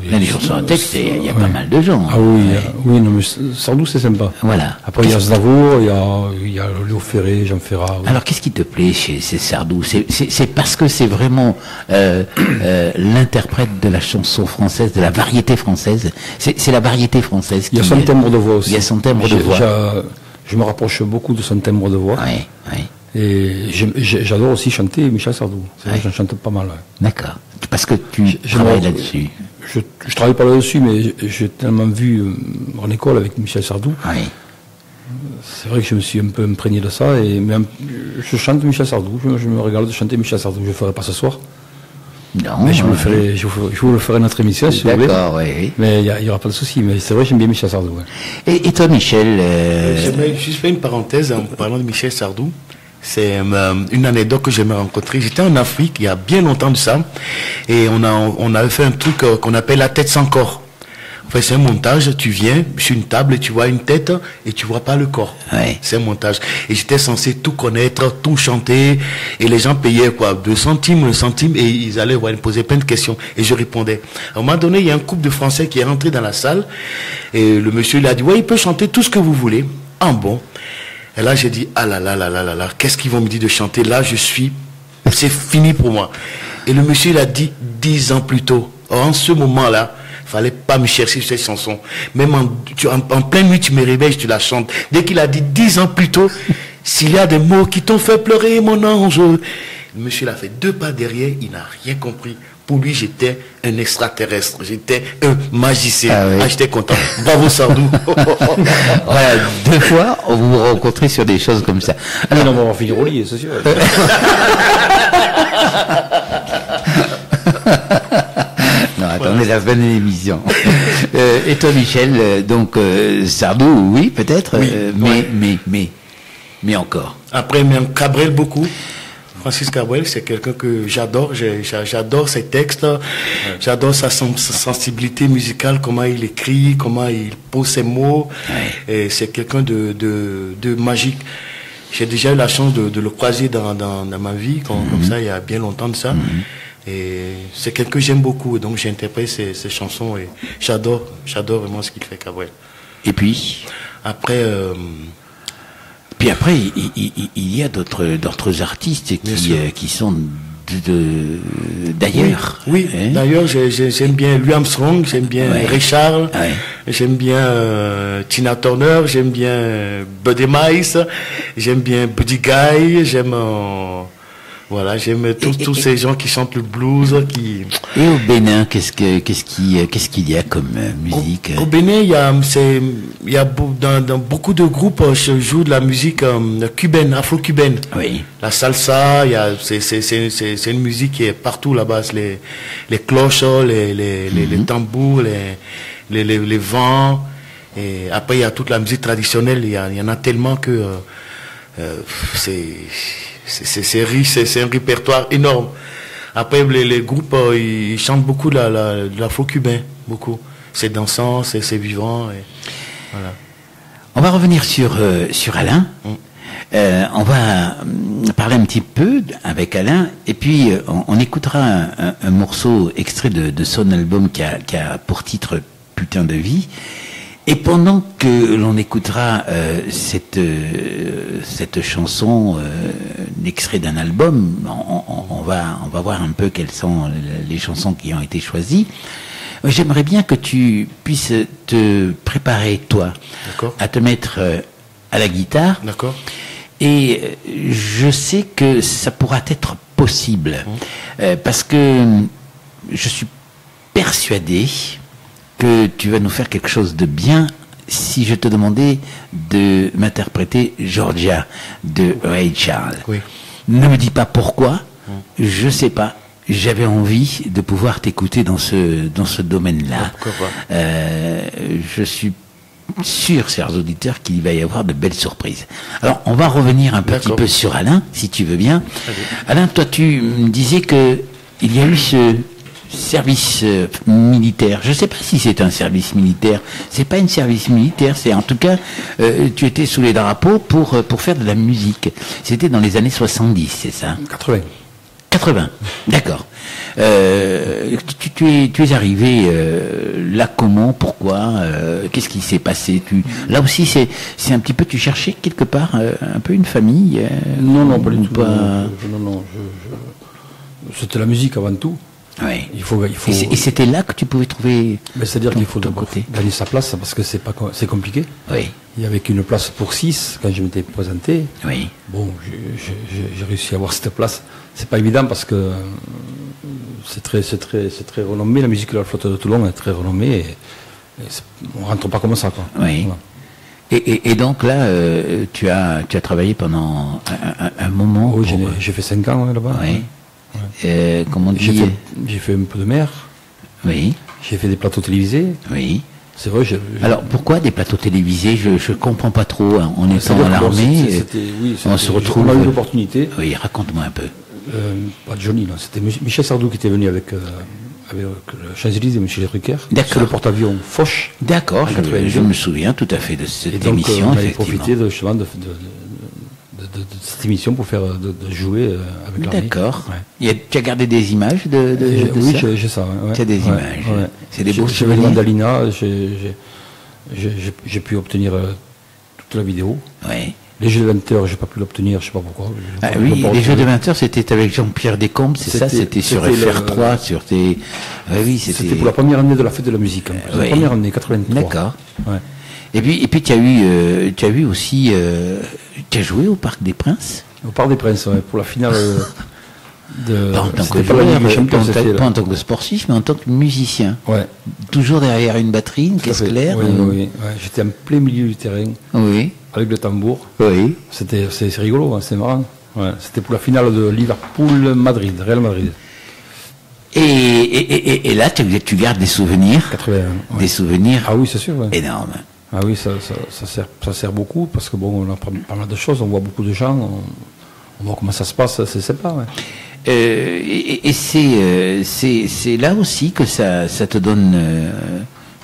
les chansons à texte, il y a pas mal de gens. Ah oui, oui, non, mais Sardou, c'est sympa. Voilà. Après, il y a Znavour, il y a Léo Ferré, Jean Ferrat. Oui. Alors, qu'est-ce qui te plaît chez Sardou? C'est parce que c'est vraiment l'interprète de la chanson française, de la variété française. C'est la variété française. Il y a son timbre de voix aussi. Il y a son timbre de voix. Je me rapproche beaucoup de son timbre de voix. Oui, oui. Et j'adore aussi chanter Michel Sardou. J'en chante pas mal. Ouais. D'accord. Parce que tu travailles là-dessus. Je travaille pas là-dessus, mais j'ai tellement vu en école avec Michel Sardou. Oui. C'est vrai que je me suis un peu imprégné de ça. Et même, je chante Michel Sardou. Je me régale de chanter Michel Sardou. Je le ferai pas ce soir. Non. Mais je vous le ferai notre émission, si vous voulez. D'accord, oui. Mais il y aura pas de souci. Mais c'est vrai, j'aime bien Michel Sardou. Ouais. Et toi, Michel Je fais une parenthèse en parlant de Michel Sardou. C'est une anecdote que j'aimerais rencontrer. J'étais en Afrique il y a bien longtemps de ça, et on avait fait un truc qu'on appelle la tête sans corps. Enfin, c'est un montage. Tu viens sur une table et tu vois une tête et tu vois pas le corps. Ouais. C'est un montage. Et j'étais censé tout connaître, tout chanter, et les gens payaient 2 centimes, 1 centime, et ils allaient me poser plein de questions et je répondais. À un moment donné, il y a un couple de Français qui est rentré dans la salle et le monsieur il a dit il peut chanter tout ce que vous voulez. Ah bon. Et là, j'ai dit, ah là là là là là là, qu'est-ce qu'ils vont me dire de chanter? Là, c'est fini pour moi. Et le monsieur, il a dit 10 ans plus tôt. Or, en ce moment-là, il fallait pas me chercher cette chanson. Même en pleine nuit, tu me réveilles, tu la chantes. Dès qu'il a dit 10 ans plus tôt, s'il y a des mots qui t'ont fait pleurer, mon ange, Le monsieur l'a fait 2 pas derrière, il n'a rien compris. Pour lui, j'étais un extraterrestre, j'étais un magicien. Ah, oui. J'étais content. Bravo Sardou. Voilà, 2 fois, vous vous rencontrez sur des choses comme ça. Alors, on va finir au lit, c'est sûr. Non, attendez la fin de l'émission. Et toi, Michel, donc Sardou, oui, peut-être, Oui, mais encore. Après, même Cabrel beaucoup. Francis Cabrel, c'est quelqu'un que j'adore. J'adore ses textes. J'adore sa sensibilité musicale, comment il écrit, comment il pose ses mots. Ouais. Et c'est quelqu'un de magique. J'ai déjà eu la chance de le croiser dans ma vie, comme ça, il y a bien longtemps de ça. Et c'est quelqu'un que j'aime beaucoup. Donc j'interprète ses chansons et j'adore vraiment ce qu'il fait, Cabrel. Et puis Après... Puis après, il y a d'autres artistes qui sont d'ailleurs. Oui, hein? D'ailleurs, j'aime bien Louis Armstrong, j'aime bien Ray Charles, j'aime bien Tina Turner, j'aime bien Buddy Miles, j'aime bien Buddy Guy, j'aime tous ces gens qui chantent le blues, qui. Et au Bénin, qu'est-ce qu'il y a comme musique? Au Bénin, il y a dans beaucoup de groupes se joue de la musique cubaine, afro-cubaine. Oui. La salsa, c'est une musique qui est partout là-bas. Les cloches, les tambours, les vents. Et après, il y a toute la musique traditionnelle. Il y en a tellement que c'est riche, c'est un répertoire énorme. Après, les groupes, ils chantent beaucoup de l'afro-cubain, beaucoup. C'est dansant, c'est vivant. Et voilà. On va revenir sur Alain. On va parler un petit peu avec Alain, et puis on écoutera un morceau extrait de son album qui a pour titre Putain de vie. Et pendant que l'on écoutera cette chanson, extrait d'un album, on va voir un peu quelles sont les chansons qui ont été choisies. J'aimerais bien que tu puisses te préparer, toi, à te mettre à la guitare. D'accord. Et je sais que ça pourra être possible, parce que je suis persuadé que tu vas nous faire quelque chose de bien si je te demandais de m'interpréter Georgia de Ray Charles. Oui. Ne me dis pas pourquoi, je sais pas. J'avais envie de pouvoir t'écouter dans ce domaine-là. Je suis sûr, chers auditeurs, qu'il va y avoir de belles surprises. Alors, on va revenir un petit peu sur Alain, si tu veux bien. Alain, toi, tu me disais que il y a eu ce service militaire. Je ne sais pas si c'est un service militaire. C'est pas un service militaire. C'est en tout cas, tu étais sous les drapeaux pour faire de la musique. C'était dans les années 70, c'est ça? 80. D'accord. Tu es arrivé là comment? Pourquoi? Qu'est-ce qui s'est passé? Là aussi, c'est un petit peu. Tu cherchais quelque part un peu une famille? Non, pas du tout. Non. C'était la musique avant tout. Oui. Et c'était là que tu pouvais trouver. C'est-à-dire qu'il faut gagner sa place parce que c'est compliqué. Oui. Il y avait qu'une place pour 6 quand je m'étais présenté. Oui. Bon, j'ai réussi à avoir cette place. C'est pas évident parce que c'est très renommé. La musique de la flotte de Toulon est très renommée. Et on rentre pas comme ça, quoi. Oui. Voilà. Et donc là, tu as travaillé pendant un moment. Oui, j'ai fait 5 ans là-bas. Oui. Comment dire? J'ai fait un peu de mer. Oui. J'ai fait des plateaux télévisés. Oui. C'est vrai. Alors pourquoi des plateaux télévisés? Je comprends pas trop. Hein. On est dans l'armée. On se retrouve. On a eu l'opportunité. Oui, raconte-moi un peu. Pas Johnny, non. C'était Michel Sardou qui était venu avec le Champs-Élysées et Michel Drucker. Sur le porte-avions Foch. D'accord. Je me souviens tout à fait de cette émission. On avait profité justement de cette émission pour faire de jouer avec l'armée. D'accord. Ouais. Tu as gardé des images de oui, ça? j'ai ça. Ouais. Tu as des images. Ouais. C'est des beaux souvenirs. J'avais demandé à Lina, j'ai pu obtenir toute la vidéo. Oui. Les jeux de 20h, j'ai pas pu l'obtenir, je sais pas pourquoi. Oui, les jeux de 20h, c'était avec Jean-Pierre Descombes, c'est ça? C'était sur FR3, sur tes... Oui, c'était pour la première année de la fête de la musique. La première année, 83. D'accord. Ouais. Et puis tu as eu aussi, tu as joué au Parc des Princes? Au Parc des Princes, ouais, pour la finale Pas en tant que joueur, pas en tant que sportif, mais en tant que musicien. Ouais. Toujours derrière une batterie, une caisse claire. Oui, oui. Ouais, j'étais en plein milieu du terrain. Oui. Avec le tambour. Oui. C'est rigolo, hein, c'est marrant. Ouais. C'était pour la finale de Liverpool-Madrid, Real Madrid. Et là, tu gardes des souvenirs. 81. Ouais. Des souvenirs. Ah oui, c'est sûr. Ouais. Énormes. Ah oui, ça sert beaucoup parce que bon, on apprend pas mal de choses, on voit beaucoup de gens, on voit comment ça se passe, c'est sympa. Ouais. Et c'est là aussi que ça te donne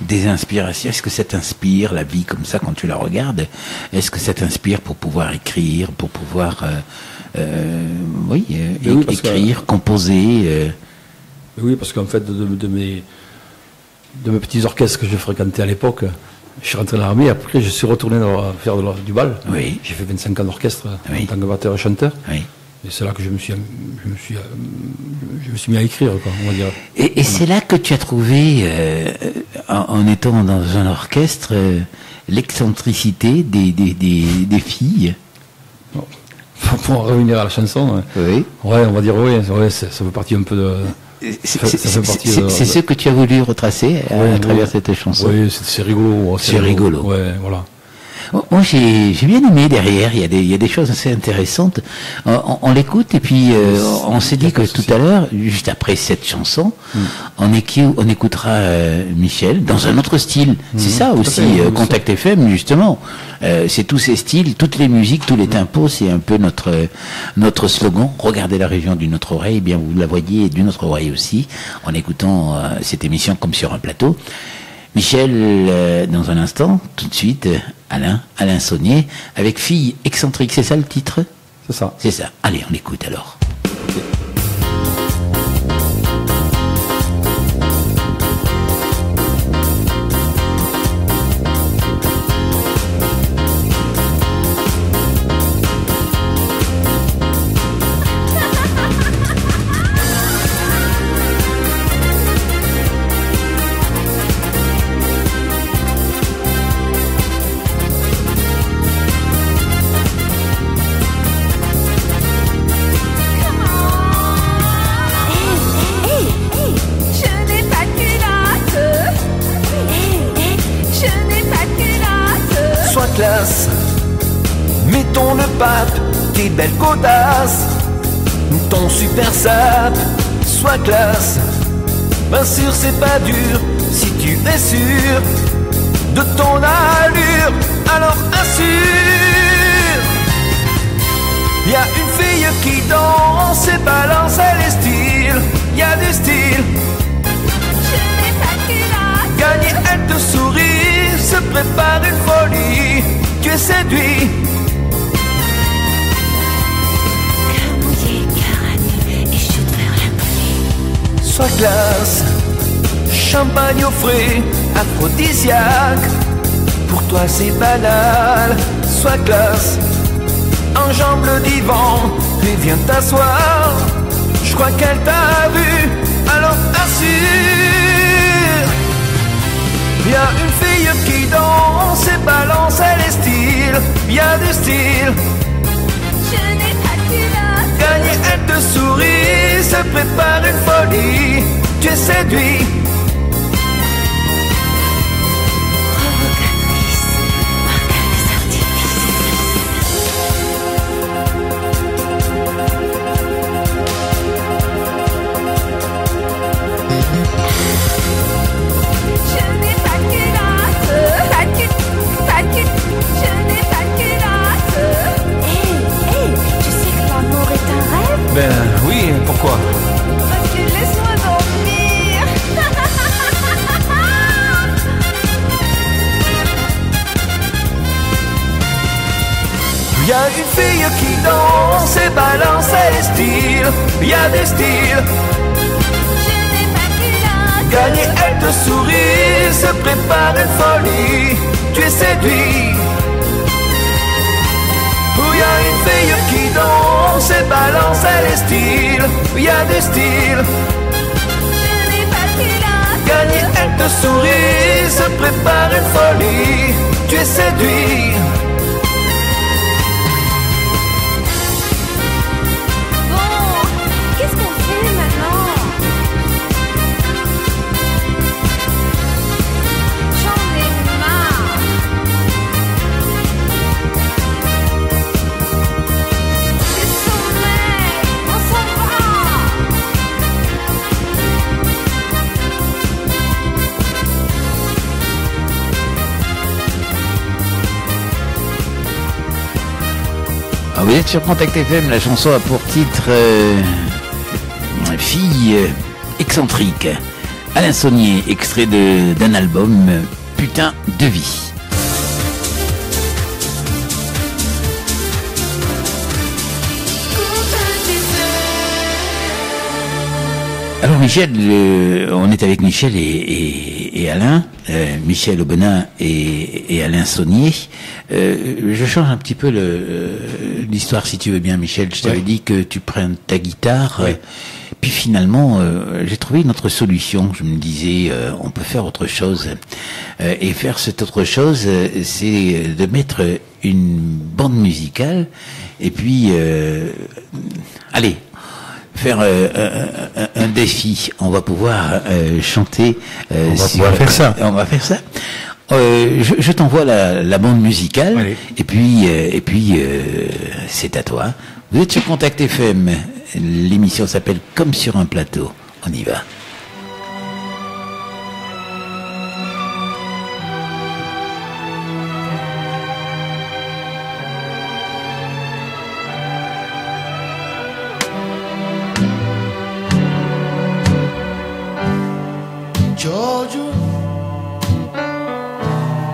des inspirations. Est-ce que ça t'inspire la vie comme ça quand tu la regardes? Est-ce que ça t'inspire pour pouvoir écrire, pour pouvoir écrire, composer Oui, parce qu'en fait, de mes petits orchestres que je fréquentais à l'époque, je suis rentré dans l'armée, après je suis retourné faire du bal. Oui. J'ai fait 25 ans d'orchestre en tant que batteur et chanteur. Oui. Et c'est là que je me suis mis à écrire, quoi, on va dire. Et c'est là que tu as trouvé, en étant dans un orchestre, l'excentricité des filles. Pour en revenir à la chanson, oui. Ouais, on va dire ça fait partie un peu de... C'est ce que tu as voulu retracer à travers cette chanson. Oui, c'est rigolo. C'est rigolo. Ouais, voilà. Moi, j'ai bien aimé derrière. Il y a des choses assez intéressantes. On l'écoute et puis on s'est dit que tout à l'heure, juste après cette chanson, on écoutera Michel dans un autre style. C'est ça aussi, Contact FM justement. C'est tous ces styles, toutes les musiques, tous les tempos. C'est un peu notre slogan. Regardez la région d'une autre oreille. Eh bien, vous la voyez d'une autre oreille aussi, en écoutant cette émission comme sur un plateau. Michel, dans un instant, tout de suite, Alain Saunier, avec Fille excentrique, c'est ça le titre? C'est ça. C'est ça. Allez, on l'écoute alors. Okay. Mettons le pape, tes belles godasses, ton super sap, sois classe. Bien sûr c'est pas dur, si tu es sûr de ton allure, alors assure. Y'a une fille qui danse et balance, elle est style, y'a du style. Gagner, elle te sourit, se prépare une folie, tu es séduit. Cœur mouillé, cœur à nu, et chute vers l'inconnu. Sois glace, champagne au frais, aphrodisiaque. Pour toi c'est banal, sois glace. Enjambe le divan, puis viens t'asseoir. Je crois qu'elle t'a vu, alors assure. Y'a une fille qui danse et balance, elle est style, y'a du style. Je n'ai pas culotte. Gagner, elle te sourit, se prépare une folie, tu es séduit. Provocatrice, organe des artifices. Je n'ai pas de culotte, pas de culotte, je n'ai pas de culotte. Hé, tu sais que l'amour est un rêve? Ben oui, pourquoi? Parce que laisse-moi dormir. Y'a une fille qui danse et balance, elle est style, y'a des styles. Je n'ai pas de culotte. Gagner, elle te sourit, se prépare une folie, tu es séduit. Y'a une fille qui danse et balance, elle est style, y'a des styles. Je n'ai pas de culotte. Gagner, elle te sourit, se prépare une folie, tu es séduit. Bon, qu'est-ce qu'on Vous êtes sur Contact FM, la chanson a pour titre Fille excentrique. Alain Saunier, extrait d'un album Putain de vie. Alors Michel, on est avec Michel et Alain, Michel Aubenas et Alain Saunier. Je change un petit peu l'histoire si tu veux bien, Michel. Je t'avais dit que tu prennes ta guitare, puis finalement j'ai trouvé une autre solution. Je me disais on peut faire autre chose, et faire cette autre chose, c'est de mettre une bande musicale et puis allez. Faire un défi, on va pouvoir chanter. On va pouvoir faire ça. On va faire ça. Je t'envoie la bande musicale. Allez. Et puis c'est à toi. Vous êtes sur Contact FM. L'émission s'appelle Comme sur un plateau. On y va.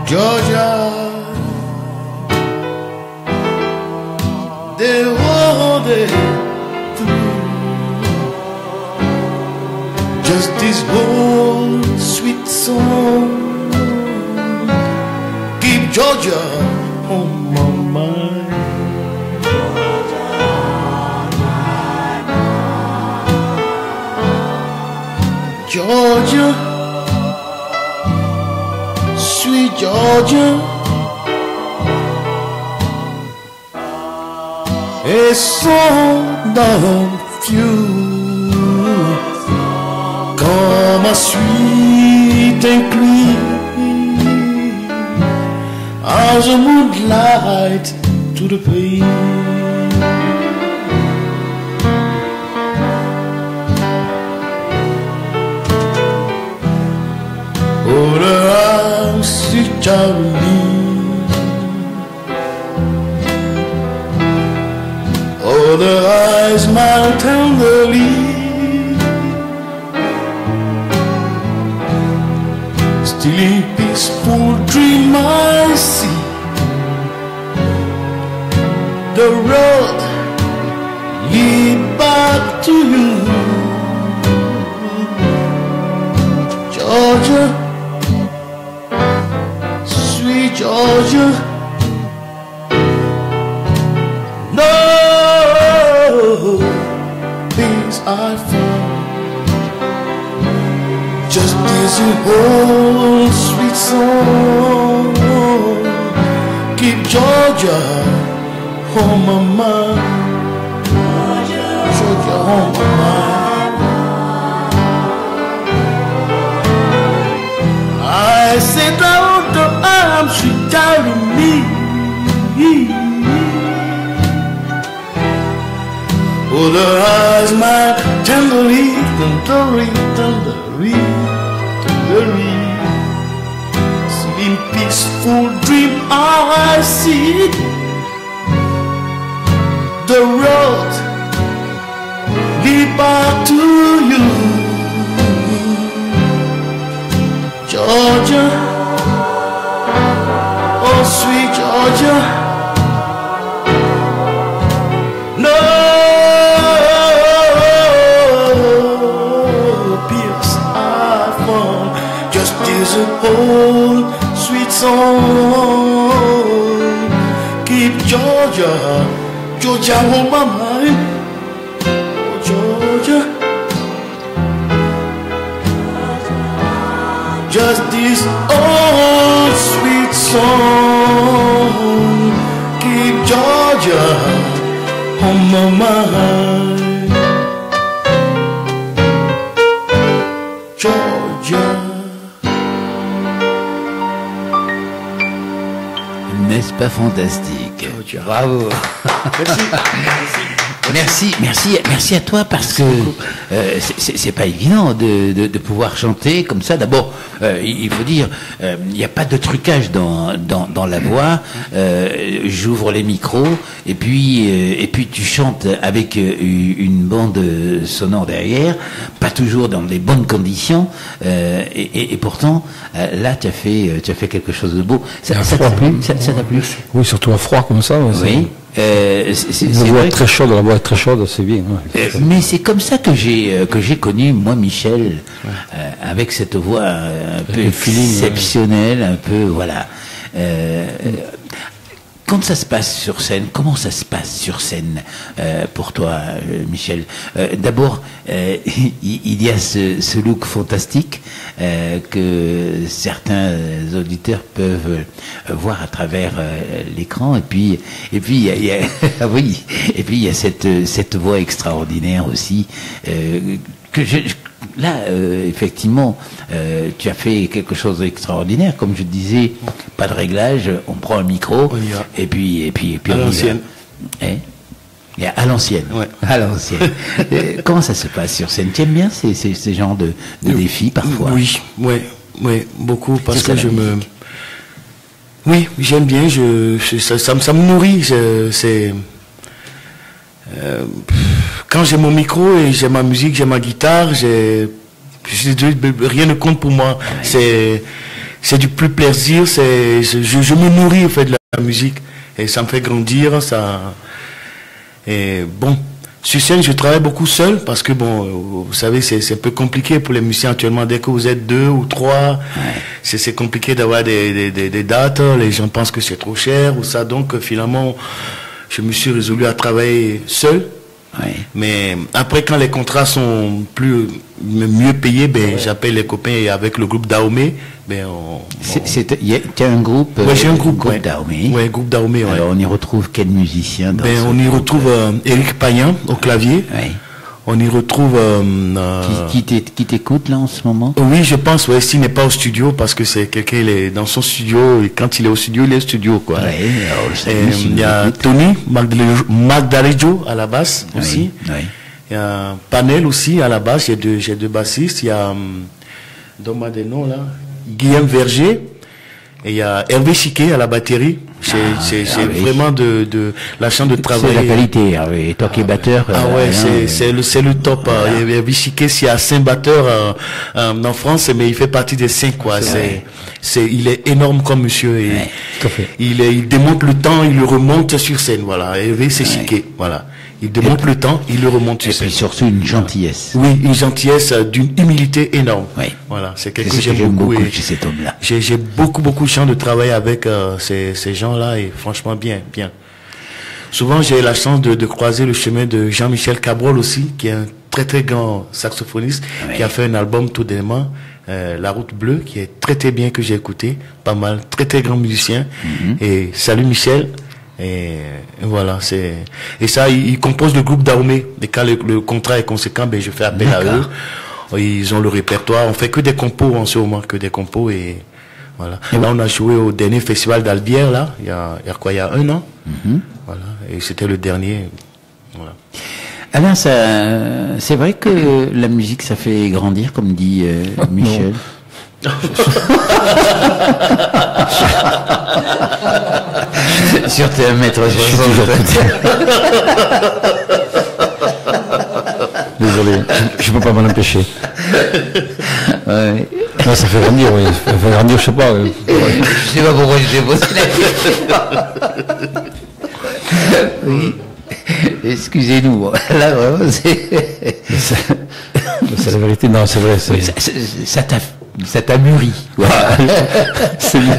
Georgia, they hold it through. Just this old sweet song, keep Georgia on my mind. Georgia, sweet Georgia, a song of you, come as sweet and clean as a moonlight to the plain. Oh, the arms sweet Charlie, oh, the eyes smile tenderly, still in peaceful dream I see the road lead back to you, Georgia, sweet Georgia. No peace I found, just this old sweet song, keep Georgia on my mind, Georgia on my mind. I said down the arms sweet child of me, oh, the eyes smile tenderly, tenderly, tenderly, tenderly. See in peaceful dream I see the road lead back to you, Georgia, oh sweet Georgia. No peace I found, just this old sweet song, keep Georgia, Georgia on my mind, oh Georgia. Just this old sweet song, keep Georgia on my mind, Georgia. N'est-ce pas fantastique? Georgia. Bravo. Merci. Merci. Merci à toi parce que c'est pas évident de pouvoir chanter comme ça. D'abord, il faut dire, il n'y a pas de trucage dans la voix. J'ouvre les micros et puis tu chantes avec une bande sonore derrière, pas toujours dans les bonnes conditions. Et pourtant, là, tu as fait quelque chose de beau. Ça t'a plu? Ça t'a plu? Oui, surtout à froid comme ça. Oui. La voix est très chaude, c'est bien. Ouais. Mais c'est comme ça que j'ai connu moi Michel, avec cette voix un peu exceptionnelle, un peu voilà. Quand ça se passe sur scène, comment ça se passe sur scène pour toi, Michel? D'abord, il y a ce look fantastique que certains auditeurs peuvent voir à travers l'écran, et puis il y a ah oui, et puis il y a cette voix extraordinaire aussi que là, effectivement, tu as fait quelque chose d'extraordinaire. Comme je disais, pas de réglage, on prend un micro, et puis à l'ancienne. À l'ancienne. Ouais. À l'ancienne. Comment ça se passe sur scène? Tu aimes bien ces genres de défis parfois? Oui, beaucoup, parce que oui, j'aime bien, ça me nourrit, quand j'ai mon micro et j'ai ma musique, j'ai ma guitare, rien ne compte pour moi. C'est du plus plaisir. Je me nourris en fait de la musique et ça me fait grandir. Et bon, sur scène, je travaille beaucoup seul parce que bon, vous savez, c'est un peu compliqué pour les musiciens actuellement. Dès que vous êtes 2 ou 3, c'est compliqué d'avoir des dates. Les gens pensent que c'est trop cher ou ça. Donc finalement, je me suis résolu à travailler seul. Ouais. Mais après, quand les contrats sont mieux payés, j'appelle les copains, et avec le groupe Dahomey, tu as un groupe? Oui, j'ai un groupe Dahomey. Oui, groupe Dahomey. Alors, on y retrouve quel musicien dans on y retrouve Éric Payan au clavier. Ouais. On y retrouve... qui t'écoute là en ce moment? Oui, je pense, s'il n'est pas au studio, parce que c'est quelqu'un, il est dans son studio, et quand il est au studio, il est au studio, quoi. Ouais, il y a Tony Magdalejo à la basse aussi. Oui. Il y a Panel aussi à la basse, j'ai deux bassistes. Il y a, donne-moi des noms là, Guillaume Verger, et il y a Hervé Chiquet à la batterie. C'est vraiment de la chance de travailler. C'est la qualité, Hervé. Toi qui es batteur. C'est le top. Voilà. Hervé Chiquet, s'il y a 5 batteurs en France, mais il fait partie des 5, quoi. Il est énorme comme monsieur. Et tout à fait. Il démonte le temps, il le remonte sur scène, voilà. Hervé, c'est Chiquet, voilà. Il démonte le temps, il le remonte sur scène. Et puis surtout une gentillesse. Oui, une gentillesse d'une humilité énorme. Oui. Voilà, c'est quelque chose que j'aime beaucoup. Chez cet homme-là. J'ai beaucoup de chance de travailler avec ces gens-là, et franchement bien. Souvent, j'ai la chance de croiser le chemin de Jean-Michel Cabrol aussi, qui est un très très grand saxophoniste, qui a fait un album tout dernièrement, La Route Bleue, qui est très bien, que j'ai écouté, pas mal, très grand musicien. Et salut Michel. Et voilà, et ça, ils composent le groupe Dahomey. Et quand le contrat est conséquent, je fais appel à eux. Ils ont le répertoire. On fait que des compos en ce moment, et voilà. Et là, on a joué au dernier festival d'Albière, là, il y a 1 an. Voilà. Et c'était le dernier. Voilà. Alain, c'est vrai que la musique, ça fait grandir, comme dit Michel. Sur tes 1m60. Désolé, je peux pas m'en empêcher. Ouais. Non, ça fait grandir, oui. Ça fait grandir, je sais pas. Je sais pas pourquoi je t'ai posé la question. Oui. Excusez-nous. Là, vraiment, c'est la vérité. Non, c'est vrai. Ça t'a mûri. C'est mieux.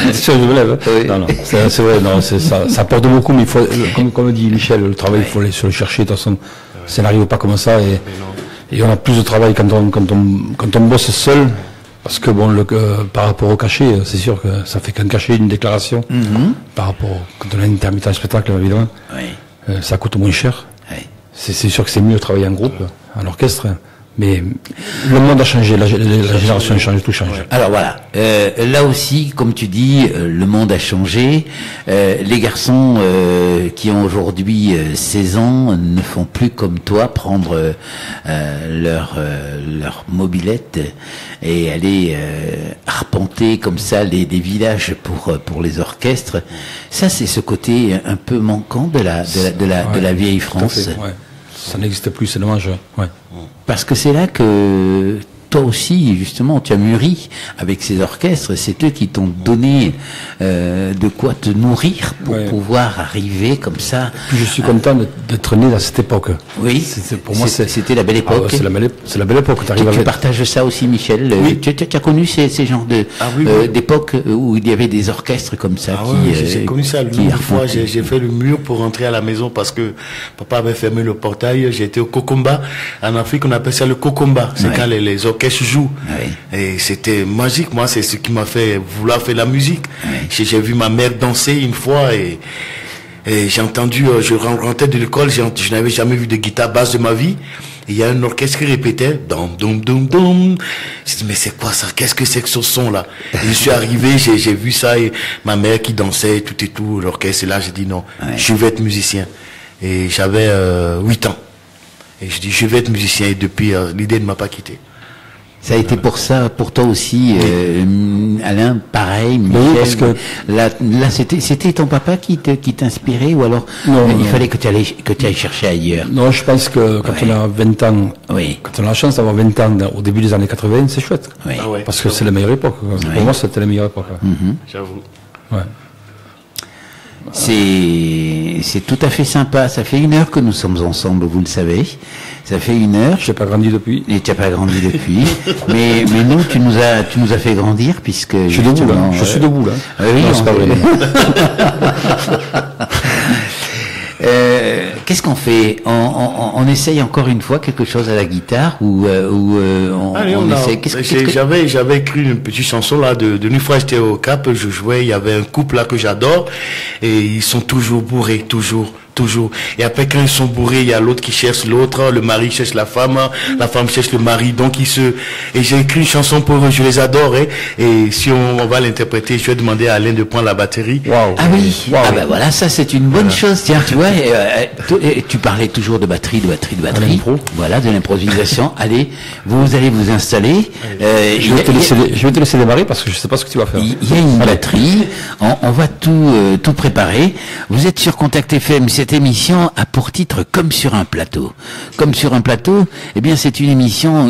C'est sûr, je me lève. Oui. Non, c'est vrai, non, ça apporte beaucoup, mais il faut, comme dit Michel, le travail, il faut aller se le chercher. De toute façon, ça n'arrive pas comme ça, et on a plus de travail quand on bosse seul, parce que bon, par rapport au cachet, c'est sûr que ça fait qu'un cachet, une déclaration, par rapport quand on a une intermittent spectacle, évidemment, ça coûte moins cher. C'est sûr que c'est mieux de travailler en groupe, en orchestre. Mais le monde a changé, la génération a changé, tout change. Alors voilà, là aussi, comme tu dis, le monde a changé. Les garçons qui ont aujourd'hui 16 ans ne font plus comme toi prendre leur mobilette et aller arpenter comme ça des villages pour les orchestres. Ça, c'est ce côté un peu manquant de la vieille France. Ouais. Ça n'existe plus, c'est dommage. Ouais. Parce que c'est là que toi aussi, justement, tu as mûri avec ces orchestres. C'est eux qui t'ont donné de quoi te nourrir pour pouvoir arriver comme ça. Puis je suis content d'être né à cette époque. Oui, pour moi, c'était la belle époque. C'est la belle époque. Tu partages ça aussi, Michel. Oui. Tu as connu ces genres d'époques où il y avait des orchestres comme ça. J'ai connu ça. Une fois, j'ai fait le mur pour rentrer à la maison parce que papa avait fermé le portail. J'étais au Kokomba. En Afrique, on appelle ça le Kokomba. C'est quand les orchestres jouent. Et c'était magique. Moi, c'est ce qui m'a fait vouloir faire la musique. J'ai vu ma mère danser une fois et j'ai entendu, je rentrais de l'école, je n'avais jamais vu de guitare basse de ma vie. Et il y a un orchestre qui répétait dom dom dom dom. J'ai dit mais c'est quoi ça? Qu'est-ce que c'est que ce son là? Et je suis arrivé, j'ai vu ça et ma mère qui dansait tout et tout, l'orchestre. Et là j'ai dit non, je vais être musicien. Et j'avais 8 ans. Et je dis je vais être musicien et depuis l'idée ne m'a pas quitté. Ça a été pour ça, pour toi aussi, Alain, pareil, Michel. Oui, parce que là, c'était ton papa qui t'inspirait ou alors il fallait que tu ailles chercher ailleurs. Non, je pense que quand on a 20 ans, quand on a la chance d'avoir 20 ans au début des années 80, c'est chouette. Parce que c'est la meilleure époque. Pour moi, c'était la meilleure époque. J'avoue. Ouais. C'est tout à fait sympa. Ça fait 1 heure que nous sommes ensemble, vous le savez. Ça fait 1 heure. Je n'ai pas grandi depuis. Et tu n'as pas grandi depuis. mais nous, tu nous as fait grandir puisque je suis debout là. Je suis debout là. Oui, non, c'est pas vrai. Qu'est-ce qu'on fait? On essaye encore une fois quelque chose à la guitare ou on essaye. J'avais écrit une petite chanson là d'une fois j'étais au Cap, je jouais, il y avait un couple là que j'adore et ils sont toujours bourrés, toujours. Et après quand ils sont bourrés, il y a l'autre qui cherche l'autre, le mari cherche la femme cherche le mari, donc et j'ai écrit une chanson pour eux, je les adore et si on va l'interpréter, je vais demander à Alain de prendre la batterie. Wow. Ah oui. Wow. Ah ben voilà, ça c'est une bonne chose. Tiens, tu vois, tu parlais toujours de batterie. Voilà, de l'improvisation. Allez, vous allez vous installer. Je vais te laisser démarrer parce que je sais pas ce que tu vas faire. Il y a une batterie. On va tout préparer. Vous êtes sur Contact FM. Cette émission a pour titre Comme sur un plateau. Comme sur un plateau, eh bien c'est une émission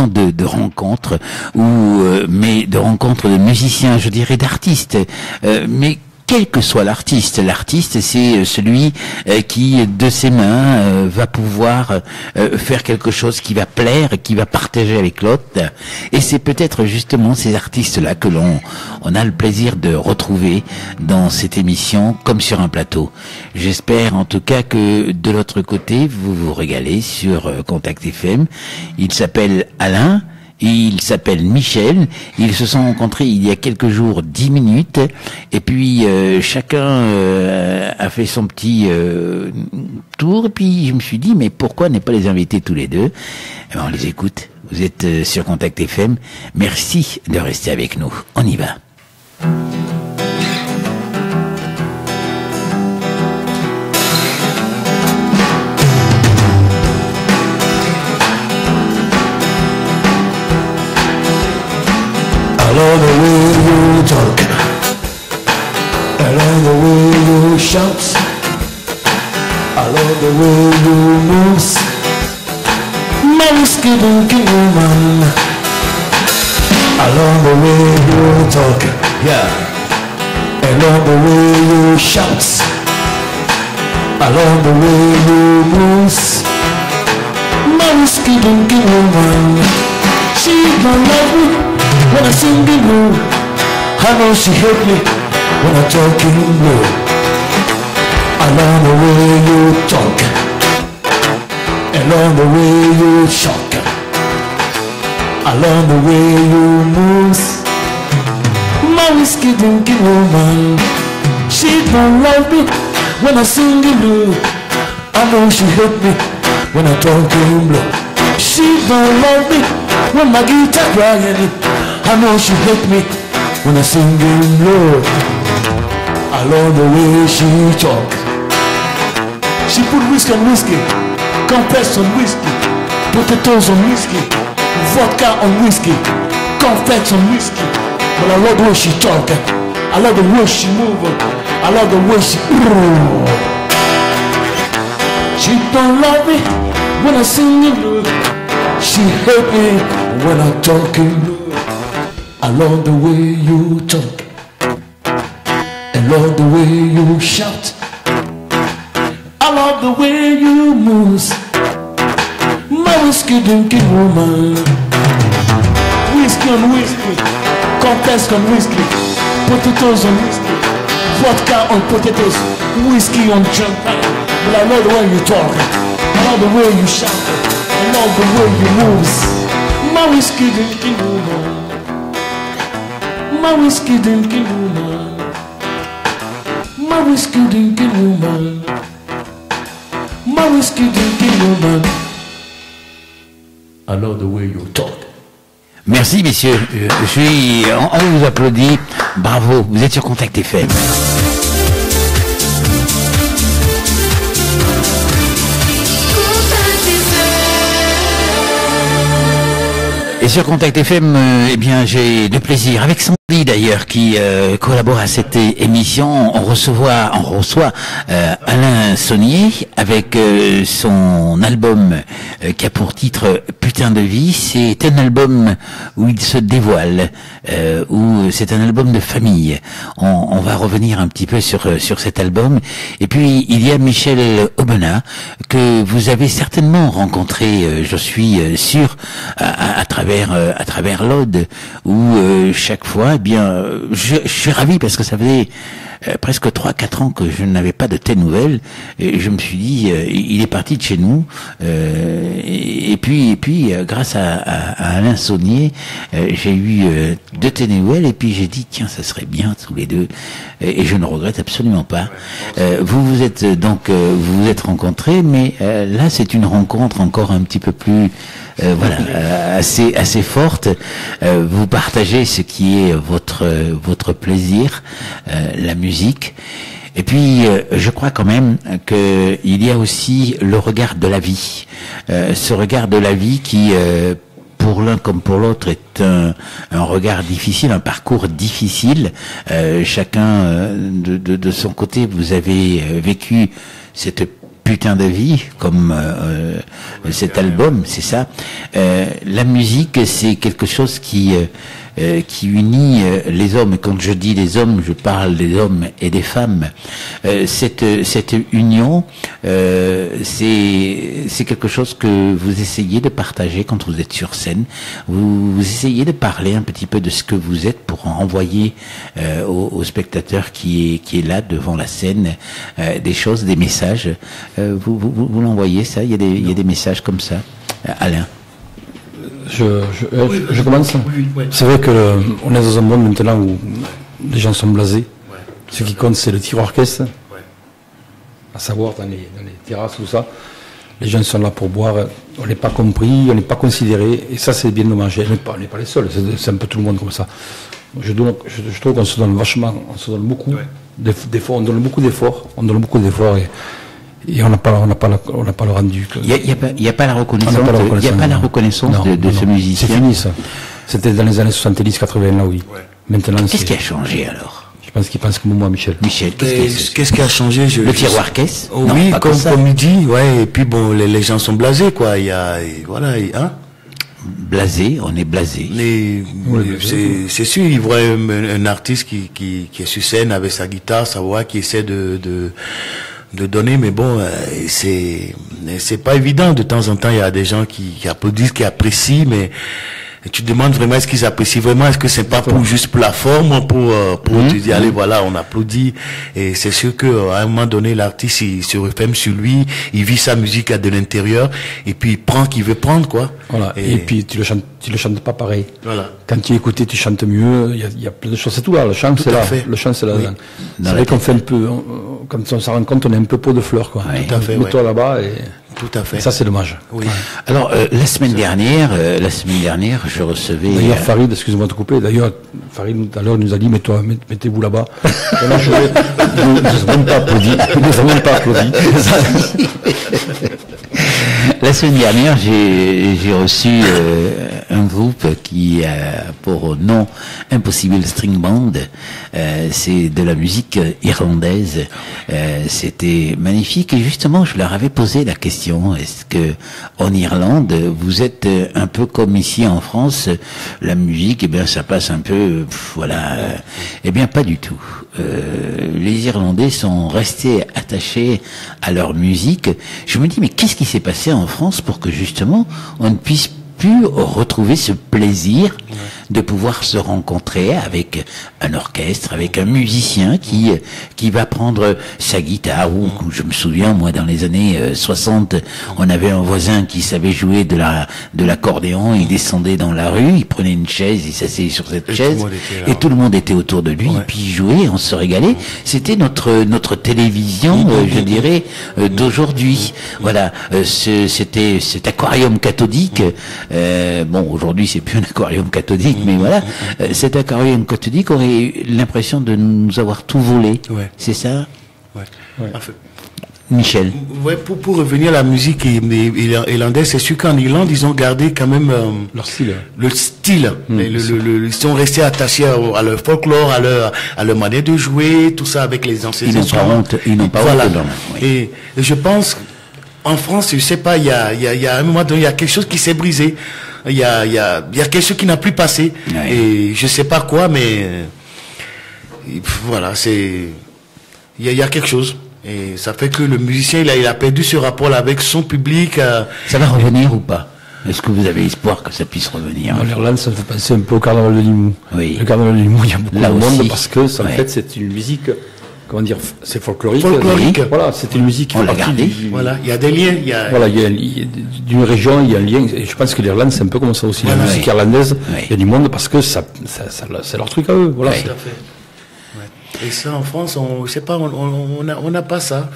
de rencontres mais de rencontres de musiciens, je dirais d'artistes, mais quel que soit l'artiste c'est celui qui de ses mains va pouvoir faire quelque chose qui va plaire, qui va partager avec l'autre. Et c'est peut-être justement ces artistes-là que on a le plaisir de retrouver dans cette émission Comme sur un plateau. J'espère en tout cas que de l'autre côté vous vous régalez sur Contact FM. Il s'appelle Alain. Il s'appelle Michel, ils se sont rencontrés il y a quelques jours, 10 minutes, et puis chacun a fait son petit tour, et puis je me suis dit, mais pourquoi ne pas les inviter tous les deux? Et ben, on les écoute, vous êtes sur Contact FM, merci de rester avec nous, on y va. I love the way you talk, I love the way you shout, I love the way you move, my whiskey drinking woman. I love the way you talk, yeah, I love the way you shout, I love the way you move, my whiskey drinking woman. She don't love me when I sing the blue, I know she hate me when I talk in blue. I love the way you talk, I love the way you shock, I love the way you move, my whiskey drinking woman. She don't love me when I sing the blue, I know she hate me when I talk in blue. She don't love me when my guitar crying. I know she hate me when I sing in low. I love the way she talks. She put whiskey on whiskey, confess on whiskey, potatoes on whiskey, vodka on whiskey, confetti on whiskey. But I love the way she talk. I love the way she move. I love the way she. She don't love me when I sing in blue. She hate me when I talk in blue. I love the way you talk. I love the way you shout. I love the way you move. My whiskey drinking woman. Whiskey on whiskey, confess on whiskey, potatoes on whiskey, vodka on potatoes, whiskey on champagne. But I love the way you talk. I love the way you shout. I love the way you move. My whiskey drinking woman. My whiskey drinking woman. My whiskey drinking woman. My whiskey drinking woman. I love the way you talk. Merci messieurs, on vous applaudit, bravo, vous êtes sur Contact FM. Et sur Contact FM, eh bien, j'ai le plaisir, avec Sandy d'ailleurs, qui collabore à cette émission, on reçoit Alain Saunier avec son album qui a pour titre Putain de vie. C'est un album où il se dévoile, où c'est un album de famille. On va revenir un petit peu sur cet album. Et puis il y a Michel Aubenas que vous avez certainement rencontré, je suis sûr, à travers l'Aude, où chaque fois, eh bien, je suis ravi parce que ça faisait presque 3-4 ans que je n'avais pas de tes nouvelles, et je me suis dit, il est parti de chez nous, et puis grâce à Alain Saunier, j'ai eu de tes nouvelles, et puis j'ai dit, tiens, ça serait bien tous les deux, et je ne regrette absolument pas. Vous vous êtes rencontrés, mais là c'est une rencontre encore un petit peu plus assez forte. Vous partagez ce qui est votre plaisir, la musique. Et puis je crois quand même que il y a aussi le regard de la vie, ce regard de la vie qui pour l'un comme pour l'autre est un regard difficile, un parcours difficile. Chacun de son côté, vous avez vécu cette putain de vie, comme cet album, c'est ça. La musique, c'est quelque chose qui unit les hommes. Et quand je dis les hommes, je parle des hommes et des femmes. Cette union, c'est quelque chose que vous essayez de partager quand vous êtes sur scène. Vous essayez de parler un petit peu de ce que vous êtes pour envoyer au spectateur qui est là devant la scène des choses, des messages. Vous l'envoyez ça? Il y a des messages comme ça, Alain? Je commence. C'est vrai que on est dans un monde maintenant où les gens sont blasés. Ce qui compte, c'est le tiroir-caisse. À savoir, dans les terrasses, tout ça. Les gens sont là pour boire. On n'est pas compris, on n'est pas considéré. Et ça, c'est bien dommage. On n'est pas les seuls. C'est un peu tout le monde comme ça. Je trouve qu'on se donne vachement, on se donne beaucoup d'efforts. On donne beaucoup d'efforts. Et on n'a pas le rendu. Il y a pas la reconnaissance. Il y a pas la reconnaissance de ce musicien. C'est fini ça. C'était dans les années 70-80 là, oui. Ouais. Maintenant. Qu'est-ce qui a changé alors? Je pense qu'il pense comme moi, Michel. Qu'est-ce qui a changé? Le tiroir-caisse? Oui, comme il dit, ouais. Et puis bon, les gens sont blasés, quoi. Blasé, on est blasé. C'est sûr, il voit un artiste qui est sur scène avec sa guitare, sa voix, qui essaie de donner, mais bon, c'est pas évident. De temps en temps, il y a des gens qui applaudissent, qui apprécient, mais tu te demandes vraiment est-ce qu'ils apprécient vraiment, est-ce que c'est pas juste pour la forme, pour te dire allez voilà, on applaudit. Et c'est sûr que à un moment donné, l'artiste il se referme sur lui, il vit sa musique de l'intérieur et puis il prend qu'il veut prendre, quoi. Voilà. Et puis tu le chantes pas pareil. Voilà. Quand tu écoutes, tu chantes mieux. Il y a plein de choses. C'est tout là. Le chant c'est là. Le chant c'est là. Oui. C'est vrai qu'on fait un peu, quand on s'en rend compte, on est un peu pot de fleurs, quoi. Oui. Tout à fait. Mets-toi là-bas et. Tout à fait. Et ça, c'est dommage. Oui. Alors, la semaine dernière, je recevais... D'ailleurs, Farid, excusez-moi de te couper, d'ailleurs, Farid, tout à l'heure, nous a dit, mettez-vous là-bas. Nous ne sommes même pas applaudis. La semaine dernière, j'ai reçu un groupe qui a pour nom Impossible String Band. C'est de la musique irlandaise. C'était magnifique et justement, je leur avais posé la question, est-ce que en Irlande, vous êtes un peu comme ici en France, la musique, eh bien ça passe un peu, voilà. Eh bien pas du tout. Les Irlandais sont restés attachés à leur musique. Je me dis, mais qu'est-ce qui s'est passé en France pour que justement on ne puisse plus retrouver ce plaisir de pouvoir se rencontrer avec un orchestre, avec un musicien qui va prendre sa guitare, ou je me souviens, moi, dans les années 60, on avait un voisin qui savait jouer de l'accordéon, il descendait dans la rue, il prenait une chaise, il s'asseyait sur cette chaise, et tout le monde était autour de lui, et puis il jouait, on se régalait. C'était notre télévision, je dirais, d'aujourd'hui. Voilà, c'était cet aquarium cathodique. Bon, aujourd'hui, c'est plus un aquarium cathodique, mais voilà, cet aquarium cathodique aurait eu l'impression de nous avoir tout volé. Ouais. C'est ça? Ouais. En fait, Michel. ouais, pour revenir à la musique irlandaise, c'est sûr qu'en Irlande, ils ont gardé quand même leur style. Le style. Ils sont restés attachés à leur folklore, à leur manière de jouer, tout ça avec les anciens instruments. Ils n'ont pas voilà. honte. Oui. Et je pense en France, je sais pas, il y a un moment donné, il y a quelque chose qui s'est brisé. Il y a quelque chose qui n'a plus passé. Ouais. Et je sais pas quoi, mais voilà, il y a quelque chose. Et ça fait que le musicien, il a perdu ce rapport avec son public. Ça va revenir ou pas? Est-ce que vous avez espoir que ça puisse revenir? En Irlande, ça me fait penser un peu au carnaval de Limoux. Oui. Le carnaval de Limoux, il y a beaucoup Là de aussi. monde parce que, en Ouais. fait, c'est une musique, comment dire, c'est folklorique. Folklorique. Voilà, c'est une musique qui On fait l'a partie gardé. Voilà, il y a des liens. Voilà, d'une région, il y a un lien. Et je pense que l'Irlande, c'est un peu comme ça aussi. Voilà, la musique oui. irlandaise, Oui. il y a du monde parce que c'est leur truc à eux. Voilà. Oui. Tout à fait. Ouais. Et ça, en France, je sais pas, on n'a pas ça.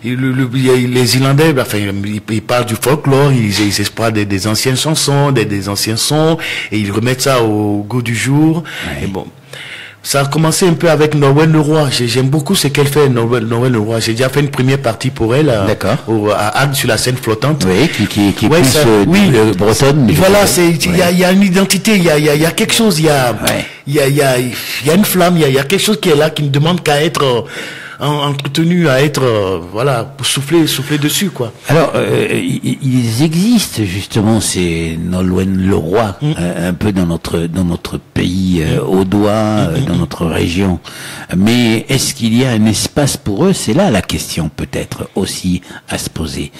Les Irlandais, enfin, ils parlent du folklore, ils explorent des anciennes chansons, des anciens sons, et ils remettent ça au goût du jour. Ouais. Et bon, ça a commencé un peu avec Nolwenn Leroy. J'aime beaucoup ce qu'elle fait, Nolwenn Leroy. J'ai déjà fait une première partie pour elle D'accord. à Agde sur la scène flottante. Oui, qui est Ouais, plus ça- oui. bretonne. mais Voilà, je- il y a une identité, il y a quelque chose, il y a une flamme, il y a quelque chose qui est là, qui ne demande qu'à être entretenu, à être, voilà, pour souffler dessus, quoi. Alors, ils existent justement ces Nolwenn Leroy un peu dans notre pays audois, dans notre région. Mais est-ce qu'il y a un espace pour eux? C'est là la question peut-être aussi à se poser.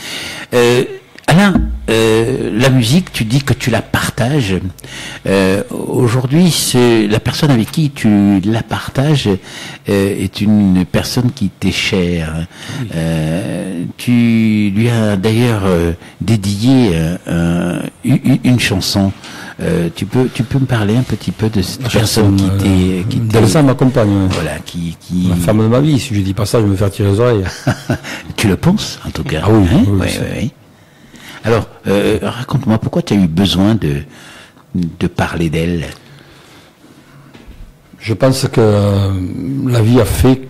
Alain, la musique, tu dis que tu la partages. Aujourd'hui, la personne avec qui tu la partages est une personne qui t'est chère. Tu lui as d'ailleurs dédié une chanson. Tu peux me parler un petit peu de cette personne qui t'est D'Elsa, ma compagne. voilà, qui La femme de ma vie. Si je dis pas ça, je vais me faire tirer les oreilles. Tu le penses en tout cas? Ah oui, hein? oui, Oui, c'est- oui, oui. Alors, raconte-moi pourquoi tu as eu besoin de parler d'elle. Je pense que la vie a fait,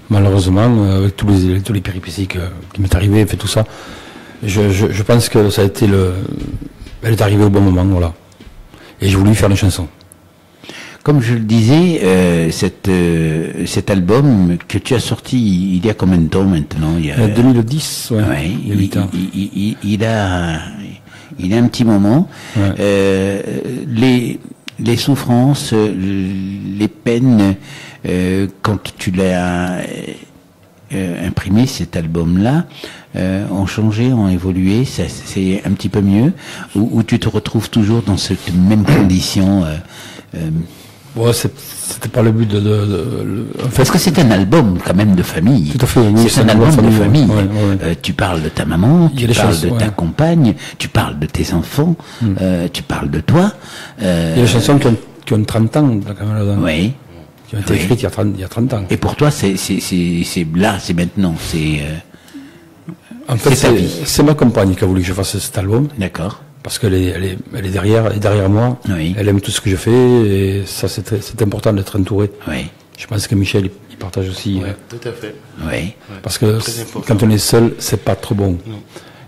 malheureusement, avec tous les péripéties qui m'est arrivé, fait tout ça. Je pense que ça a été elle est arrivée au bon moment, voilà. Et j'ai voulu faire une chanson. Comme je le disais, cet album que tu as sorti il y a combien de temps maintenant? Il y a 2010, ouais. ouais, il y a 8 ans. il a un petit moment. Ouais. Les souffrances, les peines, quand tu l'as imprimé cet album-là, ont changé, ont évolué, c'est un petit peu mieux, ou tu te retrouves toujours dans cette même condition? Ouais, c'était pas le but en fait, Parce que c'est un album quand même de famille. Tout à fait, oui, C'est un album de famille. ouais, ouais. Tu parles de ta maman, Il y a tu des parles choses, de ta ouais. compagne, tu parles de tes enfants, tu parles de toi. il y a des chansons qui ont 30 ans, là, quand même, là-dedans. Oui. qui ont été écrites il y a 30 ans. Et pour toi, c'est là, c'est maintenant, c'est... En fait, c'est ma compagne qui a voulu que je fasse cet album. D'accord. Parce qu'elle est derrière moi. Oui. Elle aime tout ce que je fais et ça, c'est important d'être entouré. Oui. Je pense que Michel, il partage aussi. Ouais, tout à fait. Oui. Parce que quand on est seul, c'est pas trop bon. Non.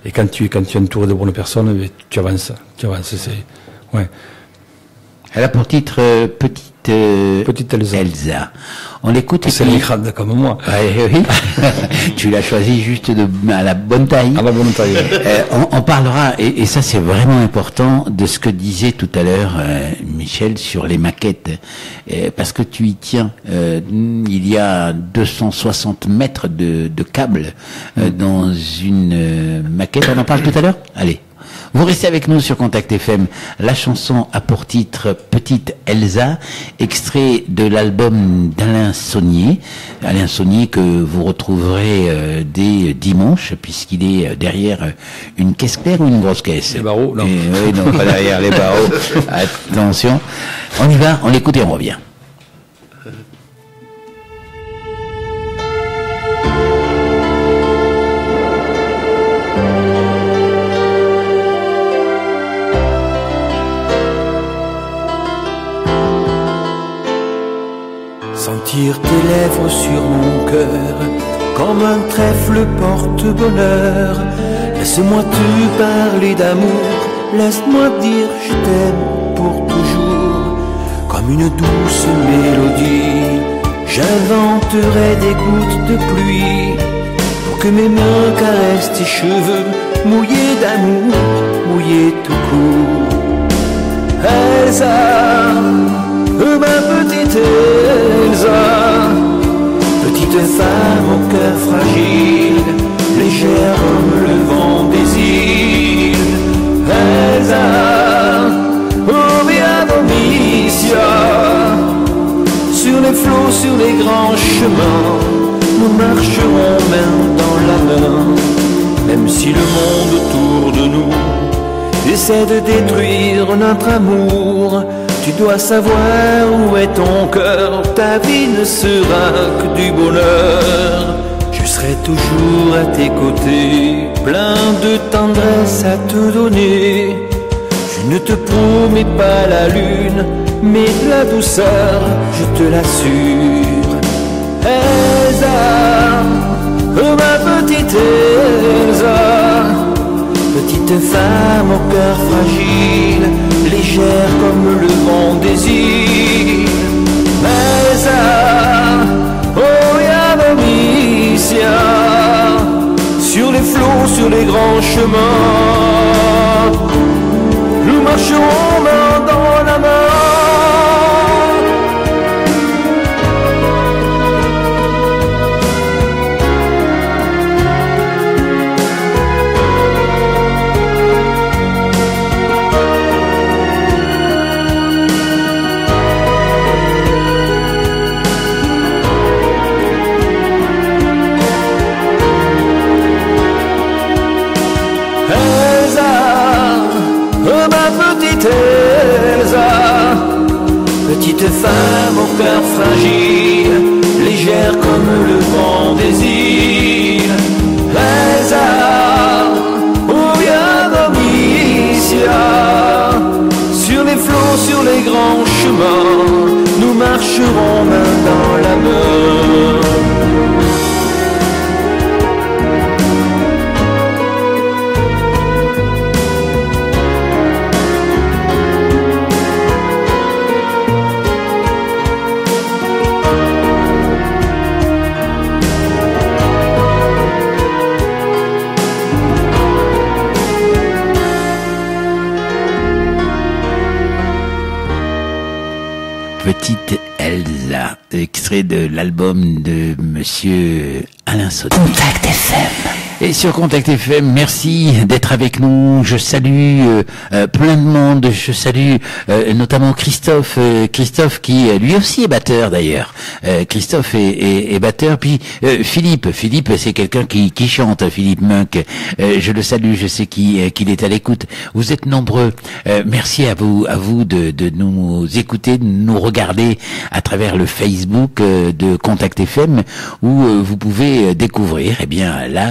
Et quand tu es entouré de bonnes personnes, tu avances. Ouais. Elle a pour titre Petite Elsa. On l'écoute et C'est puis... les grande comme moi. Oui. Tu l'as choisi juste à la bonne taille. À la bonne taille. On parlera, et ça c'est vraiment important, de ce que disait tout à l'heure Michel sur les maquettes. Parce que tu y tiens. Il y a 260 mètres de câbles dans une maquette. On en parle tout à l'heure ? Allez. Vous restez avec nous sur Contact FM. La chanson a pour titre Petite Elsa, extrait de l'album d'Alain Saunier. Alain Saunier que vous retrouverez dès dimanche, puisqu'il est derrière une caisse claire ou une grosse caisse. Les barreaux, non. Oui, non, pas derrière les barreaux. Attention. On y va, on l'écoute et on revient. Sentir tes lèvres sur mon cœur, comme un trèfle porte-bonheur. Laisse-moi te parler d'amour, laisse-moi dire je t'aime pour toujours. Comme une douce mélodie, j'inventerai des gouttes de pluie, pour que mes mains caressent tes cheveux, mouillés d'amour, mouillés tout court. Elsa, ma petite Elsa, petite femme au cœur fragile, légère comme le vent des îles. Elsa, oh via Domitia, sur les flots, sur les grands chemins, nous marcherons main dans la main, même si le monde autour de nous essaie de détruire notre amour. Tu dois savoir où est ton cœur, ta vie ne sera que du bonheur. Je serai toujours à tes côtés, plein de tendresse à te donner. Je ne te promets pas la lune, mais de la douceur, je te l'assure. Elsa, oh ma petite Elsa, petite femme au cœur fragile, légère comme le vent des îles. Elsa, oh Yanomicia, sur les flots, sur les grands chemins, nous marcherons main dans la main. Elsa, petite femme au cœur fragile, légère comme le vent des îles. Elsa, oh Yanomicia, sur les flots, sur les grands chemins, nous marcherons main dans la main. Petite Elsa, extrait de l'album de Monsieur Alain Saunier. Contact FM. Et sur Contact FM, merci d'être avec nous. Je salue plein de monde. Je salue notamment Christophe. Christophe qui lui aussi est batteur d'ailleurs. Christophe est batteur. Puis Philippe. Philippe, c'est quelqu'un qui chante. Philippe Munk. Je le salue. Je sais qu'il est à l'écoute. Vous êtes nombreux. Merci à vous de nous écouter, de nous regarder à travers le Facebook de Contact FM où vous pouvez découvrir. Eh bien là.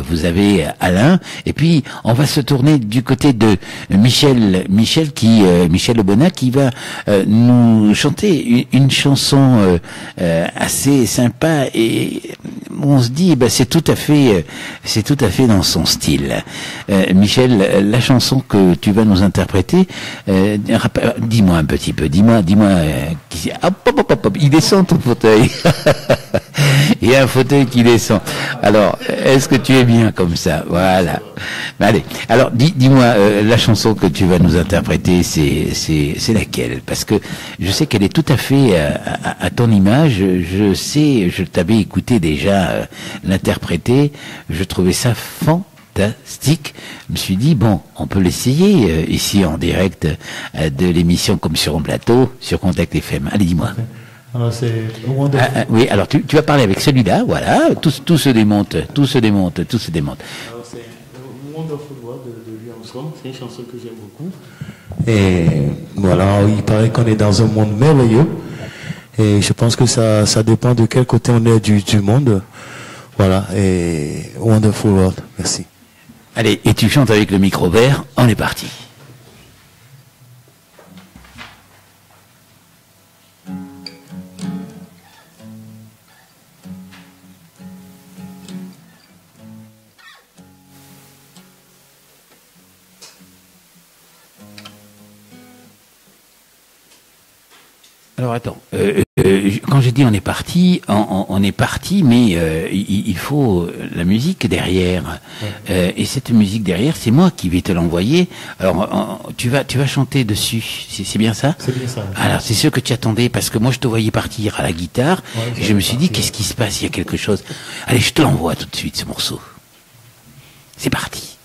Vous avez Alain, et puis on va se tourner du côté de Michel Lebona qui va nous chanter une chanson assez sympa et on se dit c'est tout à fait dans son style. Michel, la chanson que tu vas nous interpréter, dis-moi un petit peu, dis-moi il descend ton fauteuil. Il y a un fauteuil qui descend. Alors, est-ce que tu es bien comme ça? Voilà. Allez. Alors, dis-moi, la chanson que tu vas nous interpréter, c'est laquelle? Parce que je sais qu'elle est tout à fait à ton image. Je t'avais écouté déjà l'interpréter. Je trouvais ça fantastique. Je me suis dit, bon, on peut l'essayer ici en direct de l'émission Comme sur un plateau, sur Contact FM. Allez, dis-moi. Alors c'est oui, alors tu vas parler avec celui-là, voilà, tout se démonte. Alors c'est Wonderful World de Louis Armstrong, c'est une chanson que j'aime beaucoup. Et voilà, il paraît qu'on est dans un monde merveilleux. Et je pense que ça dépend de quel côté on est du monde. Voilà, et Wonderful World, merci. Allez, et tu chantes avec le micro vert, on est parti. Alors attends, quand j'ai dit on est parti, on est parti, mais il faut la musique derrière. Ouais. Et cette musique derrière, c'est moi qui vais te l'envoyer. Alors tu vas chanter dessus, c'est bien ça? C'est bien ça. Alors c'est ce que tu attendais, parce que moi je te voyais partir à la guitare, et je me suis dit qu'est-ce qui se passe, il y a quelque chose. Allez, je te l'envoie tout de suite ce morceau. C'est parti.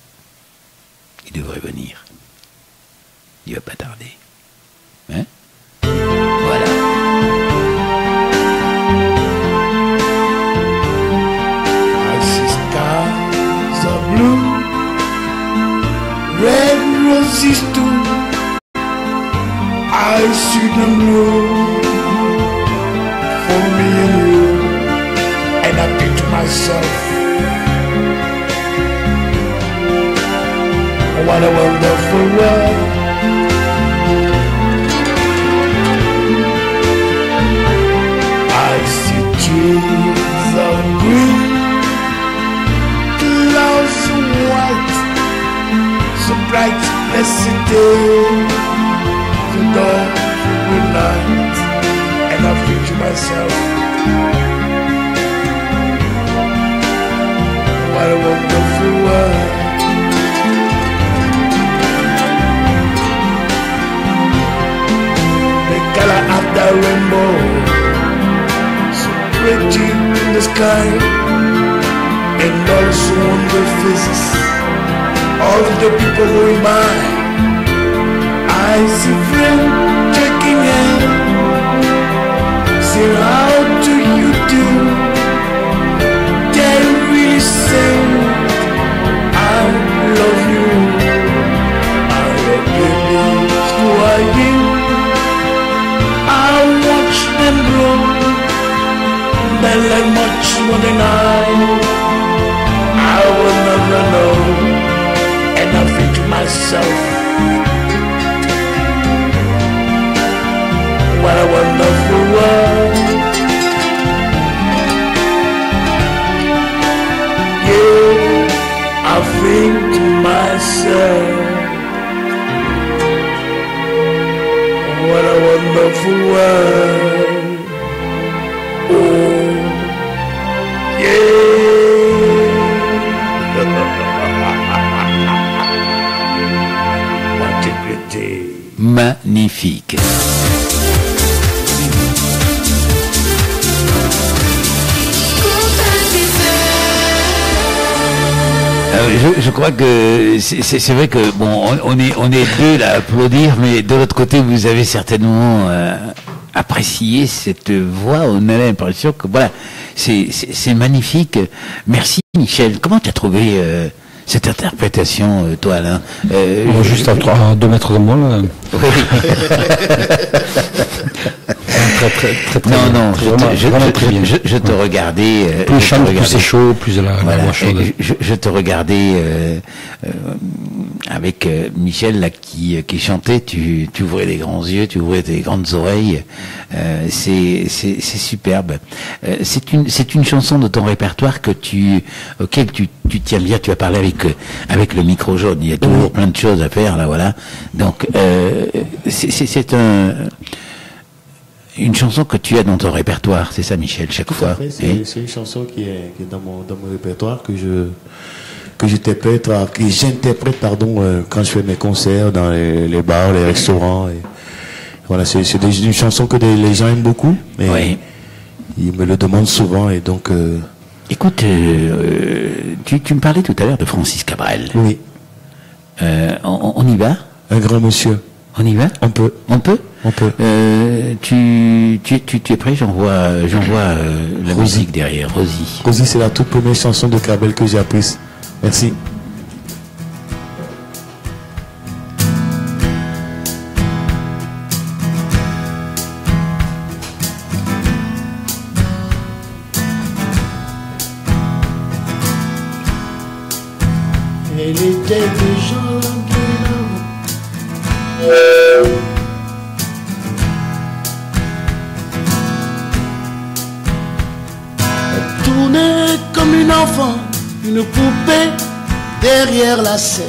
Il devrait venir. Il va pas tarder. Hein? Voilà. I see skies are blue, red roses too. I see them blue for me and you. And I think to myself, what a wonderful world. Trees are green, clouds are white, so bright, blessed day, the dawn, good night, and I think to myself, what a wonderful world. The color of the rainbow, pretty in the sky, and also on the faces of the people going by. I see friends checking in, saying how do you do? They really say I love you. I love babies who are you. I watch them grow. They like much more than I will never know. And I think to myself, what a wonderful world. Yeah, I think to myself, what a wonderful world. Oh, yeah. What a great day. Magnifique. Je crois que c'est vrai que bon, on est deux là à applaudir, mais de l'autre côté, vous avez certainement apprécié cette voix. On a l'impression que voilà, c'est magnifique. Merci Michel. Comment tu as trouvé cette interprétation, toi Alain? Juste à 2 mètres de moi là. Oui. Très non, bien. Je te regardais. Plus chante, plus c'est chaud, plus la voix chaude. Je te regardais avec Michel là qui chantait. Tu ouvrais les grands yeux, tu ouvrais tes grandes oreilles. C'est superbe. C'est une chanson de ton répertoire auquel tu tiens bien. Tu as parlé avec le micro jaune. Il y a toujours plein de choses à faire là, voilà. Donc c'est une chanson que tu as dans ton répertoire, c'est ça Michel, chaque fois. C'est une chanson qui est dans mon répertoire que j'interprète quand je fais mes concerts dans les bars, les restaurants. Et voilà, c'est une chanson que les gens aiment beaucoup. Et oui. Ils me le demandent souvent et donc. Écoute, tu me parlais tout à l'heure de Francis Cabrel. Oui. On y va? Un grand monsieur. On y va? On peut. On peut? On peut. Tu es prêt? J'envoie la musique derrière. Rosie. Rosie, c'est la toute première chanson de Cabrel que j'ai apprise. Merci. Elle était déjà bien avant. Elle tournait comme une enfant, une poupée derrière la scène.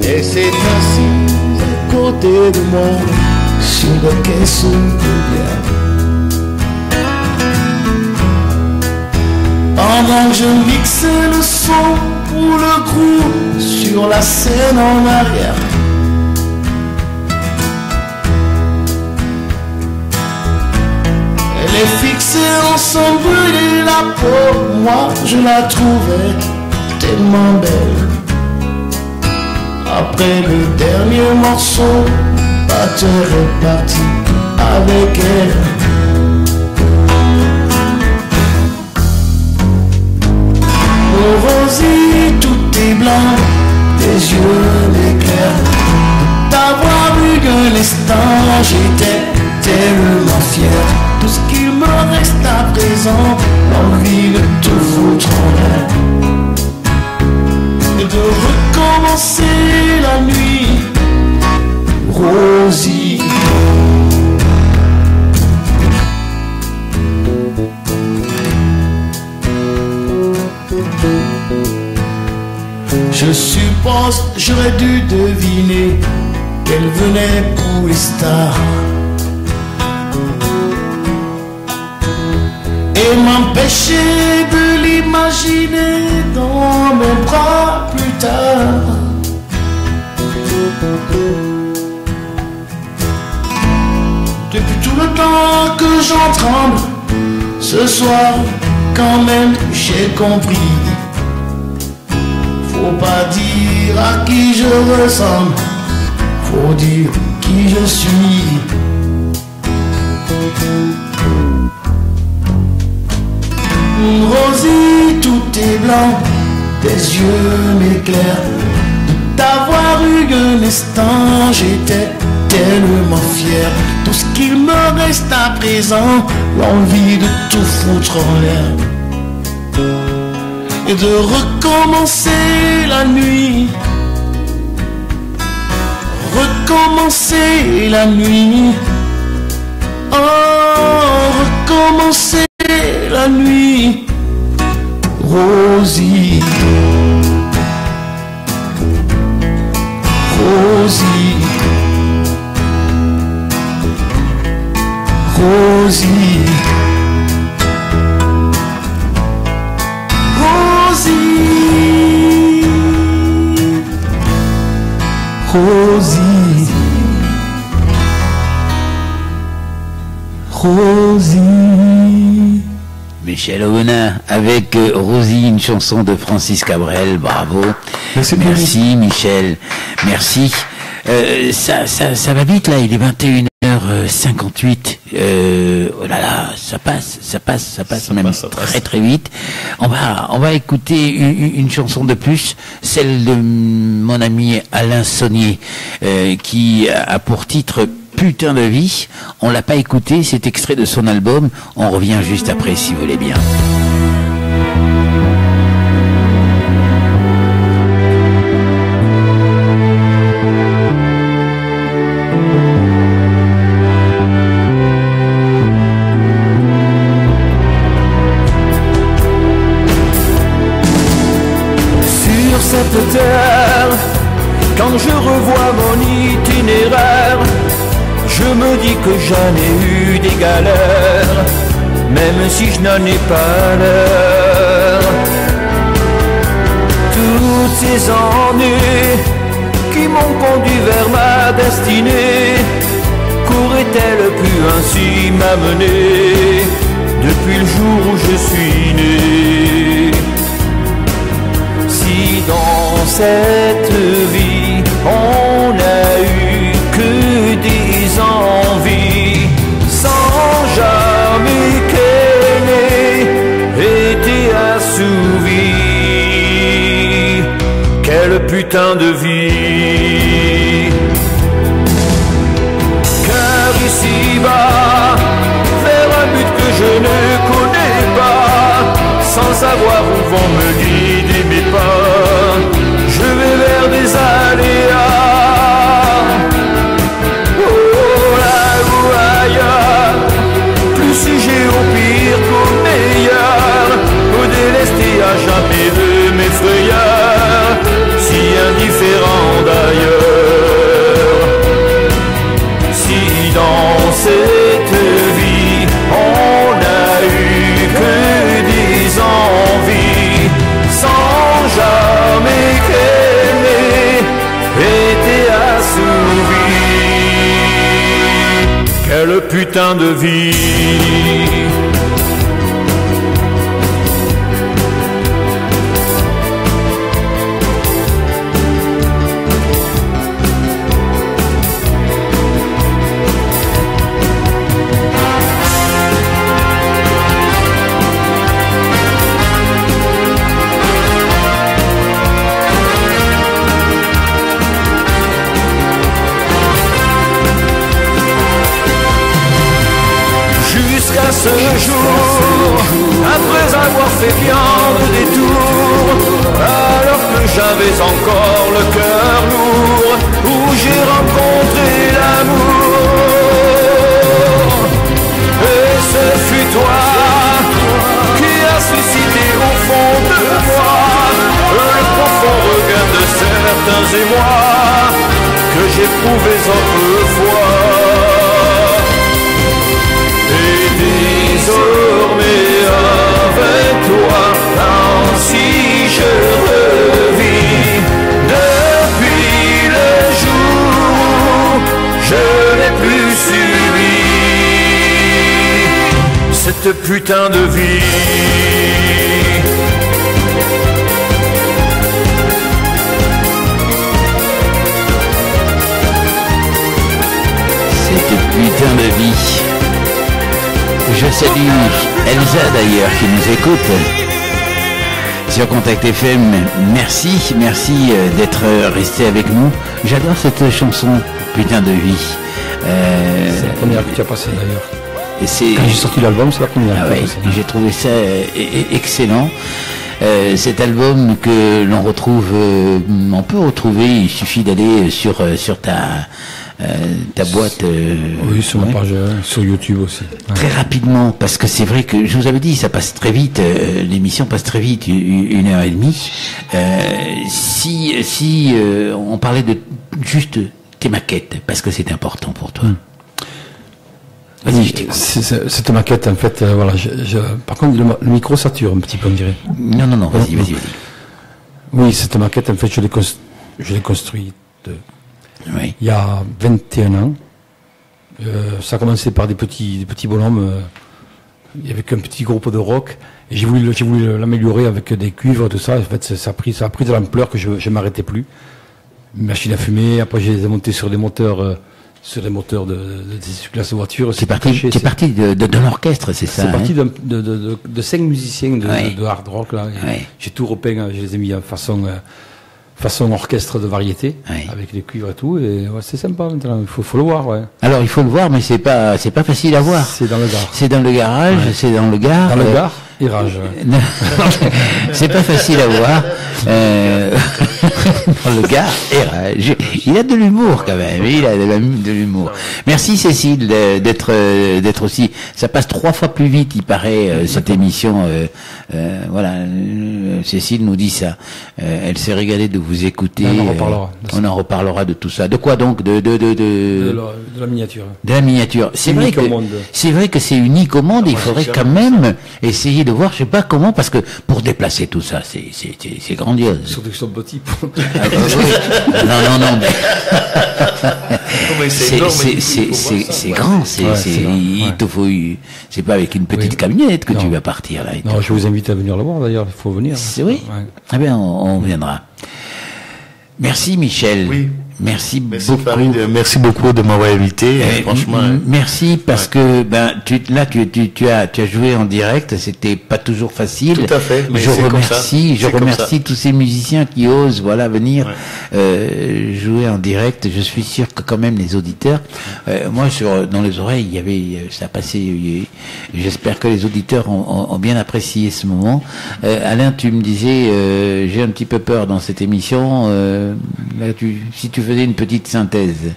Et c'est assise à côté de moi sur le caisson de bière. Pendant que je mixais le son pour le groupe sur la scène en arrière. Elle est fixée ensemble et la peau, moi je la trouvais tellement belle. Après le dernier morceau, batteur est parti avec elle. Oh Rosie, tout est blanc, tes yeux m'éclairent. D'avoir eu un instant, j'étais tellement fier. Tout ce qu'il me reste à présent, l'envie de tout foutre en l'air. Et de recommencer la nuit, Rosie. Je suppose j'aurais dû deviner qu'elle venait pour les stars et m'empêcher de l'imaginer dans mes bras plus tard. Depuis tout le temps que j'en tremble, ce soir quand même j'ai compris. Faut pas dire à qui je ressemble, faut dire qui je suis. Rosie, tout est blanc, tes yeux m'éclairent. De t'avoir eu un instant, j'étais tellement fier. Tout ce qu'il me reste à présent, l'envie de tout foutre en l'air et de recommencer la nuit. Recommencer la nuit. Oh, recommencer la nuit, Rosie. Rosie. Rosie. Rosie. Rosie, Rosie. Michel Aouna avec Rosie, une chanson de Francis Cabrel, bravo. Merci Michel, merci. Ça va vite là, il est 21h58. Oh là là, ça passe même très vite. On va écouter une chanson de plus, celle de mon ami Alain Saunier, qui a pour titre Putain de vie. On l'a pas écouté, c'est extrait de son album. On revient juste après si vous voulez bien. Sur cette terre, quand je revois mon itinéraire, je me dis que j'en ai eu des galères, même si je n'en ai pas l'air. Toutes ces ennuis qui m'ont conduit vers ma destinée, qu'auraient-elles pu ainsi m'amener depuis le jour où je suis né? Si dans cette vie on n'a eu que des envies, sans jamais qu'elle ait été assouvie, quelle putain de vie! Car ici-bas, vers un but que je ne connais pas, sans savoir où vont me guider mes pas, je vais vers des aléas. Oh là ou ailleurs, plus sujet au pire qu'au meilleur, au délesté à jamais de mes frayeurs, si indifférent d'ailleurs. Si dans cette vie on n'a eu que des envies, sans jamais qu'elle ait été assouvie, quelle putain de vie! Jusqu'à ce jour, après avoir fait bien de détours, alors que j'avais encore le cœur lourd, où j'ai rencontré l'amour. Et ce fut toi qui as suscité au fond de moi le profond regain de certains émois que j'éprouvais autrefois. Et désormais avec toi, ainsi je revis. Depuis le jour, je n'ai plus subi cette putain de vie. Cette putain de vie. Je salue Elsa d'ailleurs qui nous écoute sur Contact FM. Merci d'être resté avec nous. J'adore cette chanson, putain de vie. C'est la première que tu as passée d'ailleurs. Et quand j'ai sorti l'album, c'est la première. Ah ouais, j'ai trouvé ça excellent. Cet album que l'on retrouve, on peut retrouver. Il suffit d'aller sur ta boîte. Oui, sur ma page, sur YouTube aussi. Très rapidement, parce que c'est vrai que je vous avais dit, ça passe très vite. L'émission passe très vite, 1h30. Si on parlait de juste tes maquettes, parce que c'est important pour toi. Vas-y, je t'écoute. Cette maquette, en fait, voilà. Par contre, le micro sature un petit peu, on dirait. Non, vas-y. Oui, cette maquette, en fait, je l'ai construite il y a 21 ans. Ça a commencé par des petits bonhommes, avec un petit groupe de rock. Et j'ai voulu l'améliorer avec des cuivres, tout ça. En fait, ça a pris de l'ampleur que je m'arrêtais plus. Une machine à fumer. Après, j'ai monté sur des moteurs de classes de voiture. C'est parti de l'orchestre, c'est ça? C'est parti de 5 musiciens de hard rock, là. J'ai tout repeint, je les ai mis en façon orchestre de variété, avec les cuivres et tout, et c'est sympa maintenant, il faut le voir, Alors il faut le voir, mais c'est pas facile à voir. C'est dans le Gard. C'est dans le garage, c'est dans le Gard. Dans le Gard, et rage. C'est pas facile à voir. Dans le Gard, et rage. Il a de l'humour quand même, il a de l'humour. Merci Cécile d'être aussi. Ça passe 3 fois plus vite, il paraît, cette émission. Voilà, Cécile nous dit ça. Elle s'est régalée de vous écouter. On en reparlera. On en reparlera de tout ça. De quoi donc? De la miniature. De la miniature. C'est vrai que c'est unique au monde. Il faudrait quand même essayer de voir, je sais pas comment, parce que pour déplacer tout ça, c'est grandiose. Surtout qu'ils sont petits. Non, mais c'est grand. Il te faut. C'est pas avec une petite camionnette que tu vas partir là. Non, je vous invite à venir le voir d'ailleurs. Il faut venir. Oui. Eh bien, on viendra. Merci Michel. Oui. Merci beaucoup. Farid, merci beaucoup de m'avoir invité. Franchement. Merci parce que tu as joué en direct. C'était pas toujours facile. Tout à fait. Mais je remercie tous ces musiciens qui osent venir jouer en direct. Je suis sûr que quand même les auditeurs, moi dans les oreilles il y avait ça passait. J'espère que les auditeurs ont bien apprécié ce moment. Alain, tu me disais j'ai un petit peu peur dans cette émission. Là, si tu faisais une petite synthèse.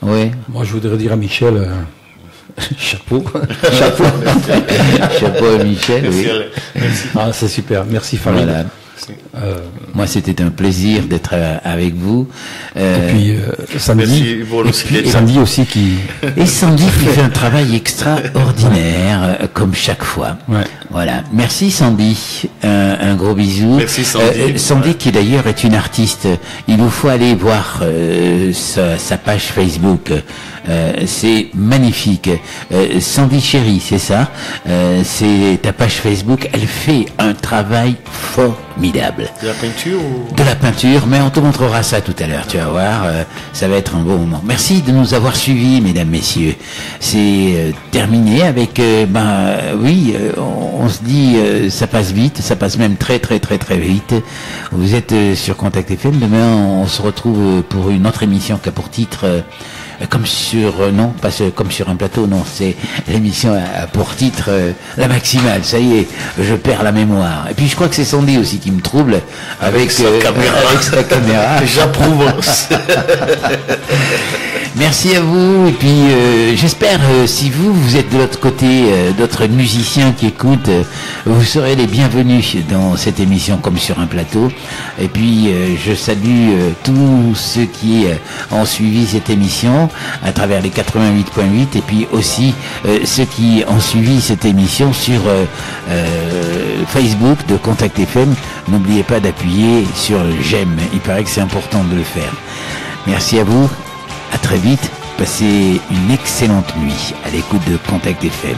Oui. Moi, je voudrais dire à Michel, chapeau. Chapeau à Michel. Merci, oui. merci. Ah, c'est super. Merci, Farid. Voilà. Moi, c'était un plaisir d'être avec vous. Et puis Sandy, Sandy aussi qui. Et Sandy qui fait un travail extraordinaire, comme chaque fois. Ouais. Voilà. Merci Sandy. Un gros bisou. Merci Sandy. Sandy qui d'ailleurs est une artiste. Il vous faut aller voir sa page Facebook. C'est magnifique. Sandy Chérie, c'est ça. C'est ta page Facebook. Elle fait un travail formidable. De la peinture ou... De la peinture, mais on te montrera ça tout à l'heure, tu vas voir, ça va être un bon moment. Merci de nous avoir suivis, mesdames, messieurs. C'est terminé avec, on se dit, ça passe vite, ça passe même très très très très vite. Vous êtes sur Contact FM, demain on se retrouve pour une autre émission qui a pour titre... comme sur un plateau, non, c'est l'émission a pour titre La Maximale. Ça y est, je perds la mémoire. Et puis je crois que c'est Sandy aussi qui me trouble avec sa caméra. J'approuve. Merci à vous. Et puis j'espère si vous êtes de l'autre côté, d'autres musiciens qui écoutent, vous serez les bienvenus dans cette émission comme sur un plateau. Et puis je salue tous ceux qui ont suivi cette émission à travers les 88.8 et puis aussi ceux qui ont suivi cette émission sur Facebook de Contact FM. N'oubliez pas d'appuyer sur j'aime. Il paraît que c'est important de le faire. Merci à vous. À très vite. Passez une excellente nuit à l'écoute de Contact FM.